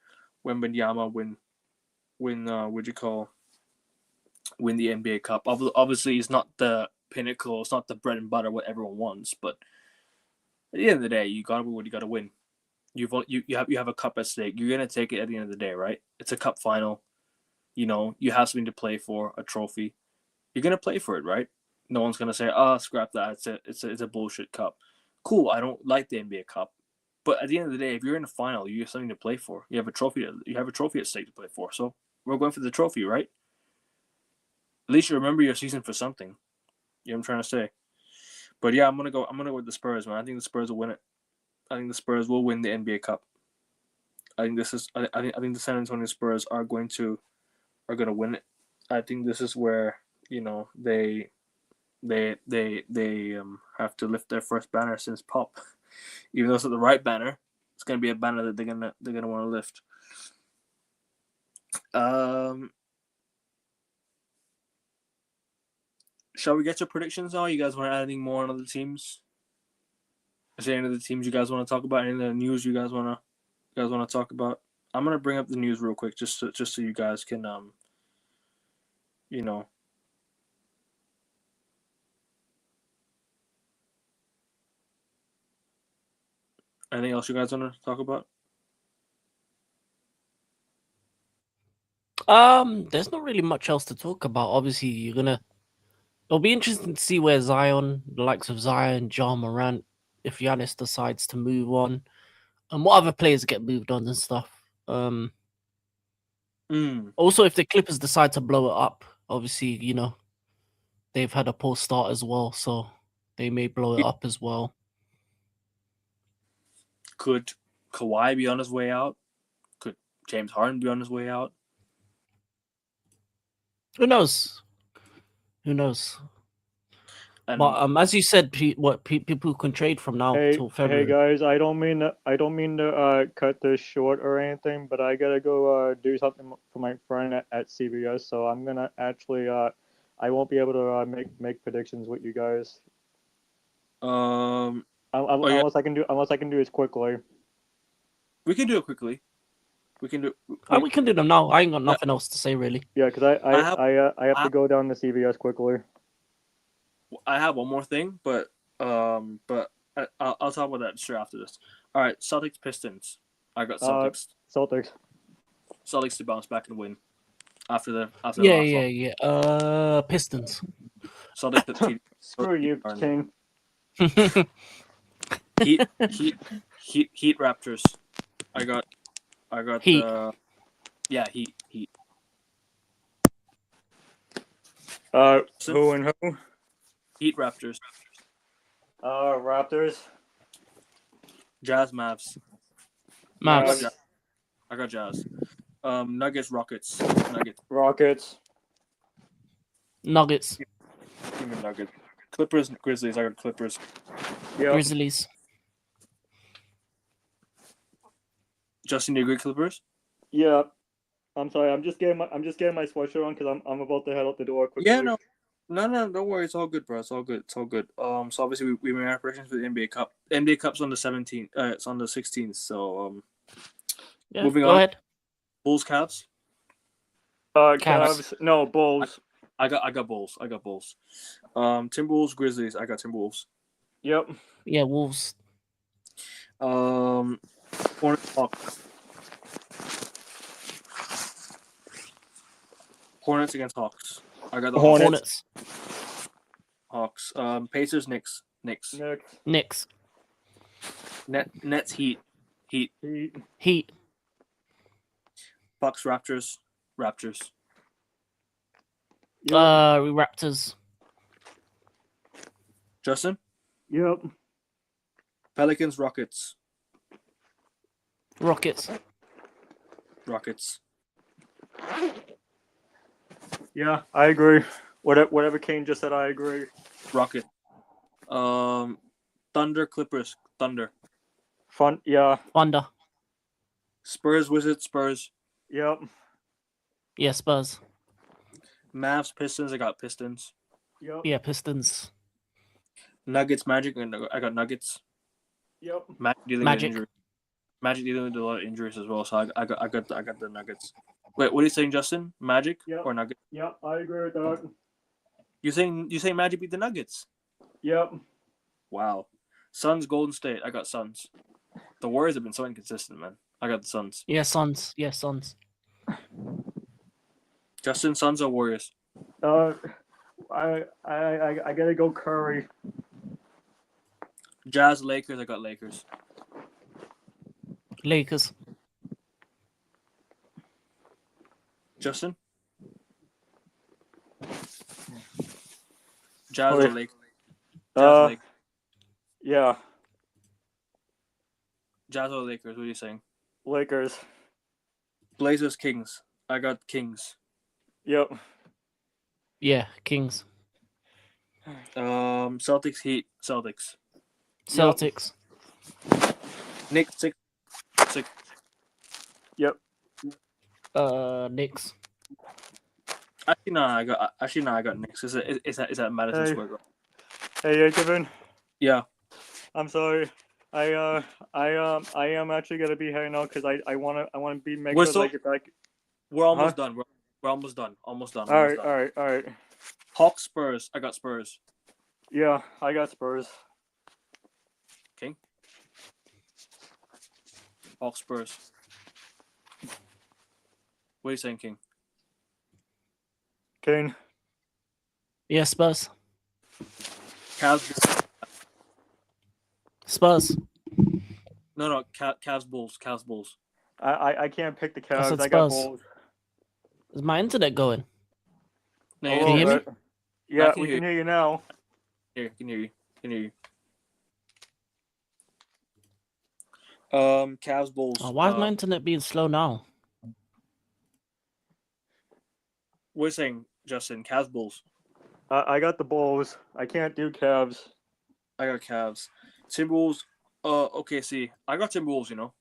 Speaker 1: Wembanyama win win the NBA Cup. Obviously, it's not the pinnacle. It's not the bread and butter what everyone wants. But at the end of the day, you gotta win what you gotta win. You have a cup at stake. You're gonna take it at the end of the day, right? It's a cup final. You have something to play for, a trophy. You're gonna play for it, right? No one's gonna say, "Oh, scrap that. It's a bullshit cup." Cool. I don't like the NBA Cup. But at the end of the day, if you're in the final, you have something to play for. You have a trophy. You have a trophy at stake to play for. So we're going for the trophy, right? At least you remember your season for something. You know what I'm trying to say. But yeah, I'm gonna go with the Spurs, man. I think the Spurs will win it. I think the Spurs will win the NBA Cup. I think the San Antonio Spurs are going to win it. I think this is where they have to lift their first banner since Pop. Even though it's not the right banner, it's gonna be a banner that they're gonna want to lift. Shall we get your predictions now? You guys want to add anything more on other teams? Is there any other teams you guys want to talk about? Any of the news you guys want to talk about? I'm gonna bring up the news real quick, just so you guys can Anything else you guys want to talk about?
Speaker 3: There's not really much else to talk about. Obviously, it'll be interesting to see where Zion, the likes of Zion, John Morant, if Giannis decides to move on, and what other players get moved on and stuff. Also, if the Clippers decide to blow it up, obviously, they've had a poor start as well, so they may blow it up as well.
Speaker 1: Could Kawhi be on his way out? Could James Harden be on his way out?
Speaker 3: Who knows?
Speaker 1: And
Speaker 3: But as you said, people can trade from now till February.
Speaker 2: Hey guys, I don't mean to cut this short or anything, but I gotta go do something for my friend at CBS. So I'm gonna actually I won't be able to make predictions with you guys. Unless I can do this quickly.
Speaker 1: We can do it quickly. We can do
Speaker 3: them now. I ain't got nothing else to say really.
Speaker 2: Yeah, because I have to go down to CVS quickly.
Speaker 1: I have one more thing, but I'll talk about that straight after this. All right, Celtics Pistons. I got Celtics. Celtics to bounce back and win after the
Speaker 3: Pistons.
Speaker 1: Celtics.
Speaker 2: Screw you, King.
Speaker 1: Heat Raptors. I got
Speaker 3: Heat.
Speaker 1: Heat.
Speaker 2: Who and who?
Speaker 1: Heat Raptors.
Speaker 2: Raptors.
Speaker 1: Jazz Mavs.
Speaker 3: Mavs.
Speaker 1: I got Jazz. Nuggets Rockets.
Speaker 2: Rockets.
Speaker 3: Nuggets.
Speaker 1: Give me Nuggets. Clippers Grizzlies. I got Clippers.
Speaker 2: Yep.
Speaker 3: Grizzlies.
Speaker 1: Justin, you agree Clippers?
Speaker 2: Yeah. I'm sorry. I'm just getting my sweatshirt on because I'm about to head out the door quickly.
Speaker 1: Yeah, no, don't worry. It's all good, bro. It's all good. So obviously we made our predictions for the NBA Cup. NBA Cup's on the 17th. It's on the 16th. So moving on.
Speaker 3: Go ahead.
Speaker 1: Bulls Cavs.
Speaker 2: Cavs. No, Bulls.
Speaker 1: I got Bulls. Timberwolves Grizzlies. I got Timberwolves.
Speaker 2: Yep.
Speaker 3: Yeah, Wolves.
Speaker 1: Hornets Hawks. Hornets against Hawks. I got the
Speaker 3: Hornets.
Speaker 1: Hawks. Pacers Knicks.
Speaker 3: Knicks.
Speaker 1: Nets Heat. Bucks Raptors.
Speaker 2: Yep.
Speaker 3: Raptors.
Speaker 1: Justin.
Speaker 2: Yep.
Speaker 1: Pelicans Rockets.
Speaker 3: Rockets.
Speaker 2: Yeah, I agree. Whatever Kane just said, I agree.
Speaker 1: Rocket. Thunder Clippers. Thunder.
Speaker 2: Fun. Yeah.
Speaker 3: Thunder.
Speaker 1: Spurs Wizards. Spurs.
Speaker 2: Yep.
Speaker 3: Yeah, Spurs.
Speaker 1: Mavs Pistons. I got Pistons.
Speaker 2: Yep.
Speaker 3: Yeah, Pistons.
Speaker 1: Nuggets Magic. I got Nuggets.
Speaker 2: Yep.
Speaker 1: Magic dealing with a lot of injuries as well, so I got the Nuggets. Wait, what are you saying, Justin? Magic or Nuggets?
Speaker 2: Yep, I agree with that.
Speaker 1: You saying Magic beat the Nuggets?
Speaker 2: Yep.
Speaker 1: Wow. Suns Golden State. I got Suns. The Warriors have been so inconsistent, man. I got the Suns.
Speaker 3: Yeah, Suns.
Speaker 1: Justin, Suns or Warriors?
Speaker 2: I gotta go Curry.
Speaker 1: Jazz Lakers. I got Lakers.
Speaker 3: Lakers.
Speaker 1: Justin? Jazz
Speaker 2: Okay.
Speaker 1: or Lakers? Jazz,
Speaker 2: Uh,
Speaker 1: Lakers.
Speaker 2: yeah,
Speaker 1: Jazz or Lakers? What are you saying?
Speaker 2: Lakers.
Speaker 1: Blazers, Kings. I got Kings.
Speaker 2: Yep.
Speaker 3: Yeah, Kings.
Speaker 1: Celtics, Heat, Celtics.
Speaker 3: Celtics.
Speaker 1: Knicks, six.
Speaker 2: Yep.
Speaker 3: Knicks.
Speaker 1: Actually, no, I got Knicks. Is that Madison
Speaker 2: Hey.
Speaker 1: Square Garden?
Speaker 2: Hey, Kevin.
Speaker 1: Yeah.
Speaker 2: I'm sorry. I am actually gonna be heading out because I wanna be make
Speaker 1: We're
Speaker 2: sure
Speaker 1: so-
Speaker 2: that I get back.
Speaker 1: We're almost done. We're almost done. Almost done.
Speaker 2: All
Speaker 1: Almost
Speaker 2: right,
Speaker 1: done.
Speaker 2: all right.
Speaker 1: Hawks, Spurs. I got Spurs.
Speaker 2: Yeah, I got Spurs.
Speaker 1: King. Hawks, Spurs. What are you saying, King?
Speaker 2: Kane.
Speaker 3: Yeah, Spurs.
Speaker 1: Cavs.
Speaker 3: Spurs.
Speaker 1: No. Cavs, Bulls. Cavs, Bulls.
Speaker 2: I can't pick the
Speaker 3: I
Speaker 2: Cavs.
Speaker 3: said
Speaker 2: I got
Speaker 3: Spurs.
Speaker 2: Bulls.
Speaker 3: Is my internet going?
Speaker 1: No,
Speaker 2: A
Speaker 1: you
Speaker 3: Can you
Speaker 2: little
Speaker 3: hear me?
Speaker 2: bit. Yeah,
Speaker 1: can
Speaker 2: we
Speaker 1: hear
Speaker 2: can hear you now.
Speaker 1: Here, can hear you. Can hear you. Cavs, Bulls.
Speaker 3: Oh, why is my internet being slow now?
Speaker 1: What are you saying, Justin? Cavs, Bulls.
Speaker 2: I got the Bulls. I can't do Cavs.
Speaker 1: I got Cavs. Timberwolves. OKC. I got Timberwolves. You know.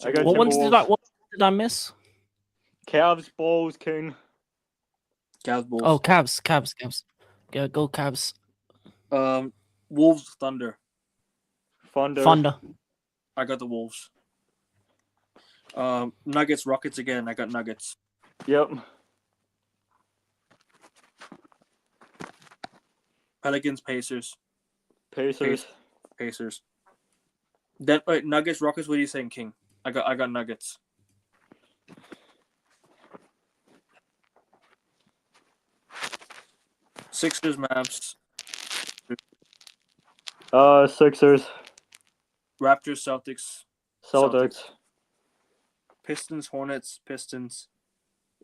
Speaker 2: I got
Speaker 3: What ones
Speaker 2: Timberwolves.
Speaker 3: what did I miss?
Speaker 2: Cavs, Bulls, King.
Speaker 1: Cavs, Bulls.
Speaker 3: Oh, Cavs. Yeah, go Cavs.
Speaker 1: Wolves, Thunder.
Speaker 3: Thunder.
Speaker 1: I got the Wolves. Nuggets, Rockets again. I got Nuggets.
Speaker 2: Yep.
Speaker 1: Pelicans, Pacers.
Speaker 2: Pacers.
Speaker 1: Then Nuggets, Rockets. What are you saying, King? I got Nuggets. Sixers, Mavs.
Speaker 2: Sixers.
Speaker 1: Raptors, Celtics.
Speaker 2: Celtics.
Speaker 1: Pistons, Hornets, Pistons.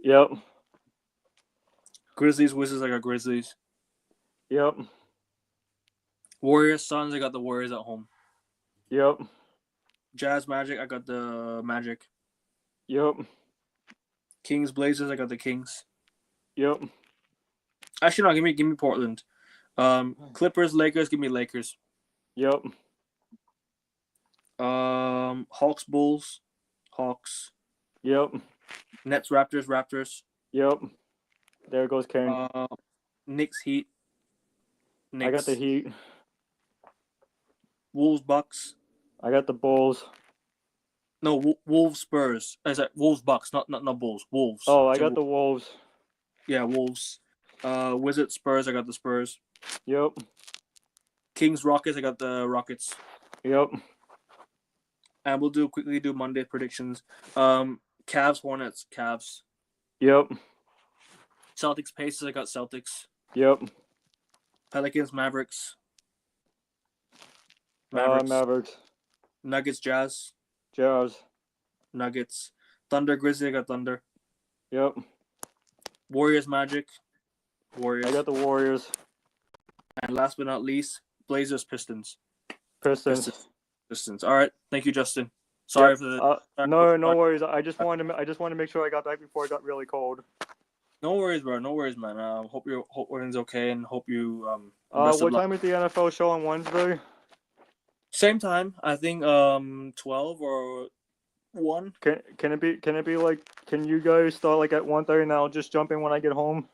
Speaker 2: Yep.
Speaker 1: Grizzlies, Wizards. I got Grizzlies.
Speaker 2: Yep.
Speaker 1: Warriors, Suns. I got the Warriors at home.
Speaker 2: Yep.
Speaker 1: Jazz, Magic. I got the Magic.
Speaker 2: Yep.
Speaker 1: Kings, Blazers. I got the Kings.
Speaker 2: Yep.
Speaker 1: Actually, no. Give me Portland. Clippers, Lakers. Give me Lakers.
Speaker 2: Yep.
Speaker 1: Hawks, Bulls. Hawks.
Speaker 2: Yep.
Speaker 1: Nets, Raptors.
Speaker 2: Yep. There goes Kane.
Speaker 1: Knicks, Heat. Knicks.
Speaker 2: I got the Heat.
Speaker 1: Wolves, Bucks.
Speaker 2: I got the Bulls.
Speaker 1: No, Wolves, Spurs. Is that Wolves, Bucks? Not Bulls. Wolves.
Speaker 2: Oh, I got the Wolves.
Speaker 1: Yeah, Wolves. Wizards, Spurs. I got the Spurs.
Speaker 2: Yep.
Speaker 1: Kings, Rockets. I got the Rockets.
Speaker 2: Yep.
Speaker 1: And we'll quickly do Monday predictions. Cavs, Hornets, Cavs.
Speaker 2: Yep.
Speaker 1: Celtics, Pacers. I got Celtics.
Speaker 2: Yep.
Speaker 1: Pelicans, Mavericks.
Speaker 2: Mavericks.
Speaker 1: Nuggets, Jazz.
Speaker 2: Jazz.
Speaker 1: Nuggets. Thunder, Grizzly. I got Thunder.
Speaker 2: Yep.
Speaker 1: Warriors, Magic. Warriors.
Speaker 2: I got the Warriors.
Speaker 1: And last but not least, Blazers, Pistons.
Speaker 2: Pistons.
Speaker 1: All right. Thank you, Justin. Sorry for the.
Speaker 2: No worries. I just wanted to make sure I got back before it got really cold.
Speaker 1: No worries, bro. No worries, man. Hope everything's okay, and hope you
Speaker 2: What time is the NFL show on Wednesday?
Speaker 1: Same time. I think 12 or 1.
Speaker 2: Can it be like, can you guys start like at 1:30 and I'll just jump in when I get home?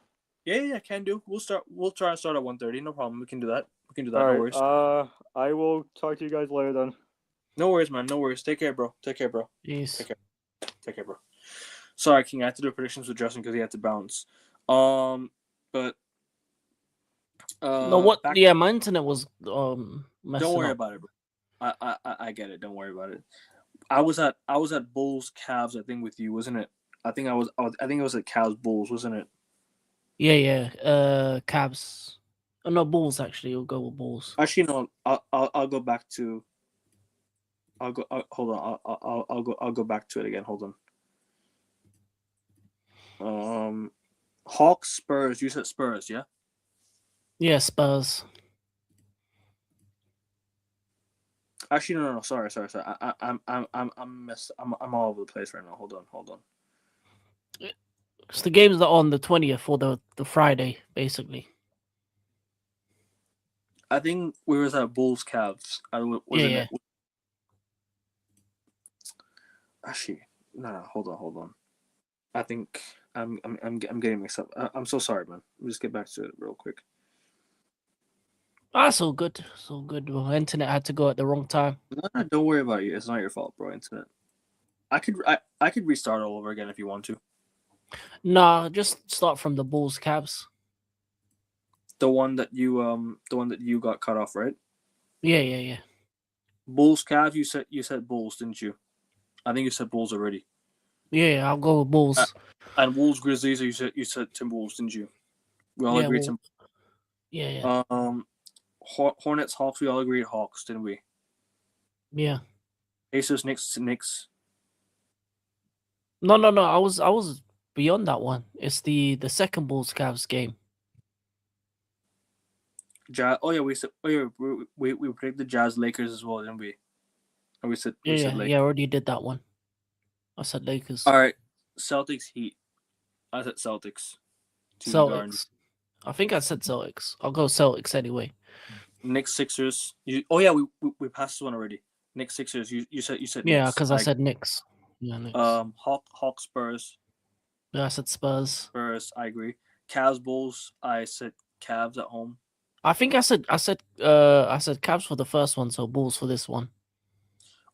Speaker 1: Yeah, can do. We'll try and start at 1:30. No problem. We can do that.
Speaker 2: All
Speaker 1: No
Speaker 2: right.
Speaker 1: worries.
Speaker 2: I will talk to you guys later then.
Speaker 1: No worries, man. No worries. Take care, bro.
Speaker 3: Yes.
Speaker 1: Take care, bro. Sorry, King. I had to do predictions with Justin because he had to bounce. But
Speaker 3: No, what? Yeah, my internet was messing
Speaker 1: don't worry
Speaker 3: up.
Speaker 1: about it, bro. I get it. Don't worry about it. I was at Bulls Cavs, I think, with you, wasn't it? I think it was at Cavs Bulls, wasn't it?
Speaker 3: Yeah. Cavs. Oh, no, Bulls actually. We'll go with Bulls.
Speaker 1: Actually, no. I'll go back to. I'll go. Hold on. I'll go. I'll go back to it again. Hold on. Hawks Spurs. You said Spurs, yeah?
Speaker 3: Yeah, Spurs.
Speaker 1: Actually, no. Sorry. I'm all over the place right now. Hold on.
Speaker 3: Because the games are on the 20th or the Friday, basically.
Speaker 1: I think we was at Bulls Cavs.
Speaker 3: Yeah.
Speaker 1: Actually, no. Hold on. I think I'm getting mixed up. I'm so sorry, man. Let me just get back to it real quick.
Speaker 3: That's all good. It's all good. Well, internet had to go at the wrong time.
Speaker 1: No, don't worry about it. It's not your fault, bro. Internet. I could restart all over again if you want to.
Speaker 3: Nah, just start from the Bulls Cavs.
Speaker 1: The one that you got cut off, right?
Speaker 3: Yeah.
Speaker 1: Bulls Cavs. You said Bulls, didn't you? I think you said Bulls already.
Speaker 3: Yeah, I'll go with Bulls.
Speaker 1: And Wolves Grizzlies. You said Timberwolves, didn't you? We all agreed.
Speaker 3: Yeah.
Speaker 1: Hornets Hawks. We all agreed Hawks, didn't we?
Speaker 3: Yeah.
Speaker 1: Pacers Knicks.
Speaker 3: No. I was beyond that one. It's the second Bulls Cavs game.
Speaker 1: Jazz. Oh yeah, we predicted Jazz Lakers as well, didn't we? And we said
Speaker 3: Yeah,
Speaker 1: Lakers.
Speaker 3: I already did that one. I said Lakers.
Speaker 1: All right, Celtics Heat. I said Celtics.
Speaker 3: Celtics. I think I said Celtics. I'll go Celtics anyway.
Speaker 1: Knicks Sixers. We passed this one already. Knicks Sixers. You said
Speaker 3: Yeah,
Speaker 1: Knicks.
Speaker 3: because I said Knicks. Yeah, Knicks.
Speaker 1: Hawk Spurs.
Speaker 3: Yeah, I said Spurs.
Speaker 1: Spurs. I agree. Cavs Bulls. I said Cavs at home.
Speaker 3: I think I said Cavs for the first one, so Bulls for this one.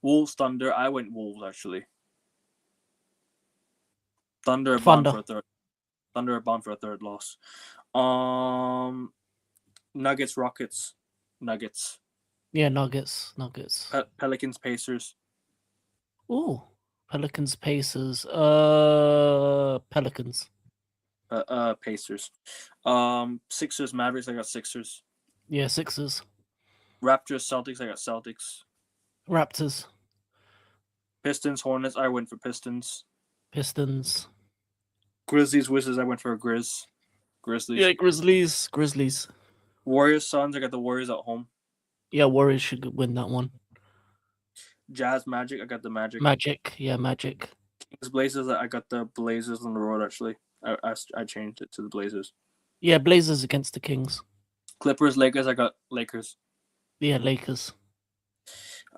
Speaker 1: Wolves Thunder. I went Wolves actually. Thunder bound for a third. Thunder bound for a third loss. Nuggets Rockets. Nuggets.
Speaker 3: Yeah, Nuggets.
Speaker 1: Pelicans Pacers.
Speaker 3: Ooh, Pelicans Pacers. Pelicans.
Speaker 1: Pacers. Sixers Mavericks. I got Sixers.
Speaker 3: Yeah, Sixers.
Speaker 1: Raptors Celtics. I got Celtics.
Speaker 3: Raptors.
Speaker 1: Pistons Hornets. I went for Pistons.
Speaker 3: Pistons.
Speaker 1: Grizzlies Wizards. I went for Grizzlies.
Speaker 3: Yeah, Grizzlies.
Speaker 1: Warriors Suns. I got the Warriors at home.
Speaker 3: Yeah, Warriors should win that one.
Speaker 1: Jazz Magic. I got the Magic.
Speaker 3: Magic.
Speaker 1: Kings Blazers. I got the Blazers on the road. Actually, I changed it to the Blazers.
Speaker 3: Yeah, Blazers against the Kings.
Speaker 1: Clippers Lakers. I got Lakers.
Speaker 3: Yeah, Lakers.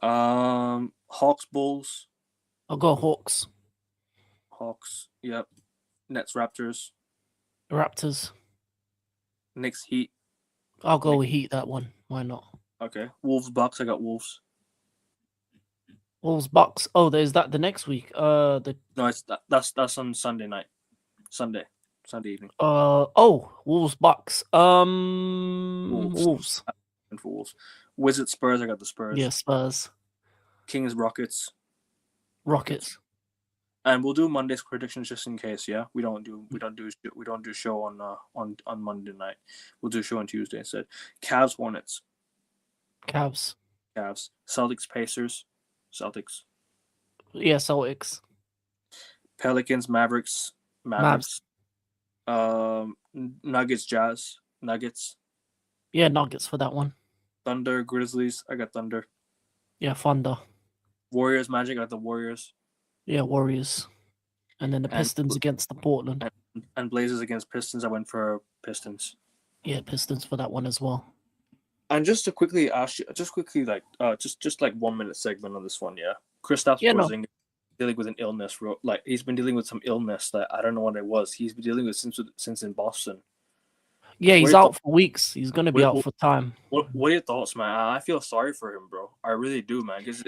Speaker 1: Hawks Bulls.
Speaker 3: I'll go Hawks.
Speaker 1: Yep. Nets Raptors. Knicks Heat.
Speaker 3: I'll go with Heat that one. Why not?
Speaker 1: Okay. Wolves Bucks. I got Wolves.
Speaker 3: Wolves Bucks. Oh, there's that the next week.
Speaker 1: No, that's on Sunday night. Sunday evening.
Speaker 3: Wolves Bucks.
Speaker 1: Wolves. And for Wolves. Wizards Spurs. I got the Spurs.
Speaker 3: Yeah, Spurs.
Speaker 1: Kings Rockets.
Speaker 3: And
Speaker 1: we'll do Monday's predictions just in case. Yeah, we don't do show on Monday night. We'll do show on Tuesday instead. Cavs Hornets.
Speaker 3: Cavs.
Speaker 1: Celtics Pacers. Celtics.
Speaker 3: Yeah, Celtics.
Speaker 1: Pelicans Mavericks.
Speaker 3: Mavs.
Speaker 1: Nuggets Jazz. Nuggets.
Speaker 3: Yeah, Nuggets for that one.
Speaker 1: Thunder Grizzlies. I got Thunder.
Speaker 3: Yeah, Thunder.
Speaker 1: Warriors Magic. I got the Warriors.
Speaker 3: Yeah, Warriors. And then the Pistons against the Portland.
Speaker 1: And Blazers against Pistons. I went for Pistons.
Speaker 3: Yeah, Pistons for that one as well.
Speaker 1: And just to quickly ask you, just 1 minute segment on this one, yeah. Kristaps Porzingis dealing with an illness, like he's been dealing with some illness that I don't know what it was. He's been dealing with since in Boston.
Speaker 3: Yeah, he's out for weeks. He's gonna be out for time.
Speaker 1: What are your thoughts, man? I feel sorry for him, bro. I really do, man. Because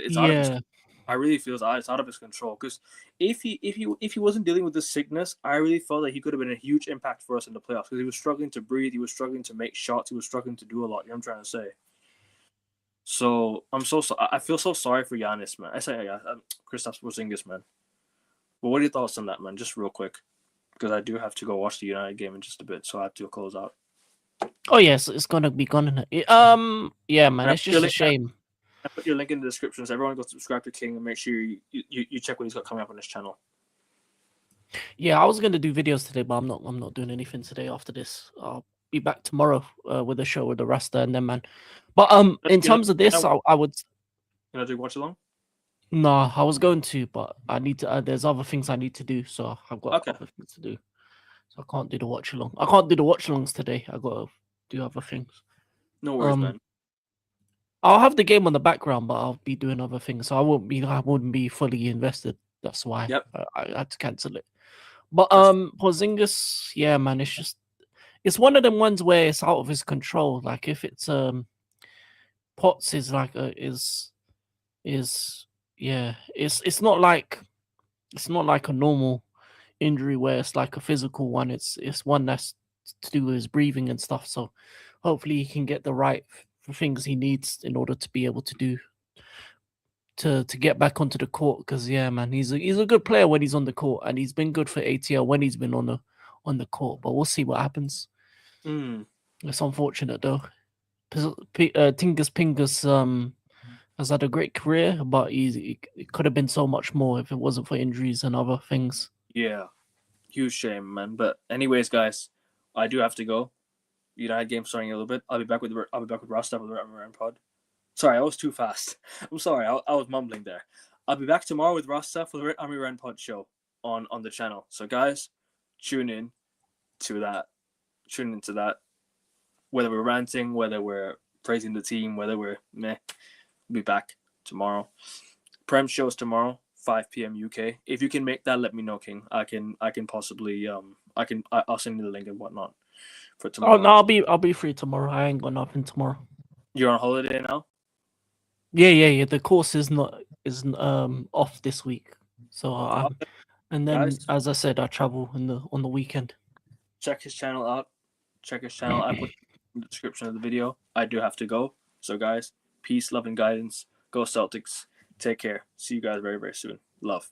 Speaker 1: I really feel it's out of his control. Because if he wasn't dealing with this sickness, I really felt that he could have been a huge impact for us in the playoffs. Because he was struggling to breathe, he was struggling to make shots, he was struggling to do a lot. You know what I'm trying to say? So I feel so sorry for Giannis, man. I say Kristaps Porzingis, man. But what are your thoughts on that, man? Just real quick, because I do have to go watch the United game in just a bit, so I have to close out.
Speaker 3: Oh yes, it's gonna be gone. Yeah, man, it's just a shame.
Speaker 1: I put your link in the description, so everyone go subscribe to King and make sure you check what he's got coming up on his channel.
Speaker 3: Yeah, I was gonna do videos today, but I'm not doing anything today after this. I'll be back tomorrow with a show with the Rasta and them, man. But in terms of this, I would.
Speaker 1: You know, do watch along?
Speaker 3: Nah, I was going to, but I need to. There's other things I need to do, so I've got other things to do. So I can't do the watch along. I can't do the watch alongs today. I gotta do other things.
Speaker 1: No worries, man.
Speaker 3: I'll have the game on the background, but I'll be doing other things, so I wouldn't be fully invested. That's why I had to cancel it. But Porzingis, yeah, man, it's one of them ones where it's out of his control. Like if it's Potts is like it's not like a normal injury where it's like a physical one. It's one that's to do with his breathing and stuff. So hopefully he can get the right things he needs in order to be able to do to get back onto the court. Because yeah, man, he's a good player when he's on the court, and he's been good for ATL when he's been on the court. But we'll see what happens. It's unfortunate though. Tingus Pingus has had a great career, but it could have been so much more if it wasn't for injuries and other things.
Speaker 1: Yeah, huge shame, man. But anyways, guys, I do have to go. United game starting a little bit. I'll be back with Rasta with the Run Pod. Sorry, I was too fast. I'm sorry, I was mumbling there. I'll be back tomorrow with Rasta for the Army Run Pod show on the channel. So guys, tune in to that. Tune into that. Whether we're ranting, whether we're praising the team, whether we're meh, we'll be back tomorrow. Prem shows tomorrow, 5 p.m. UK. If you can make that, let me know, King. I can possibly I'll send you the link and whatnot for tomorrow.
Speaker 3: Oh no, I'll be free tomorrow. I ain't got nothing tomorrow.
Speaker 1: You're on holiday now?
Speaker 3: Yeah. The course is off this week, so and then
Speaker 1: Guys,
Speaker 3: as I said, I travel on the weekend.
Speaker 1: Check his channel out. I put in the description of the video. I do have to go. So guys, peace, love, and guidance. Go Celtics. Take care. See you guys very, very soon. Love.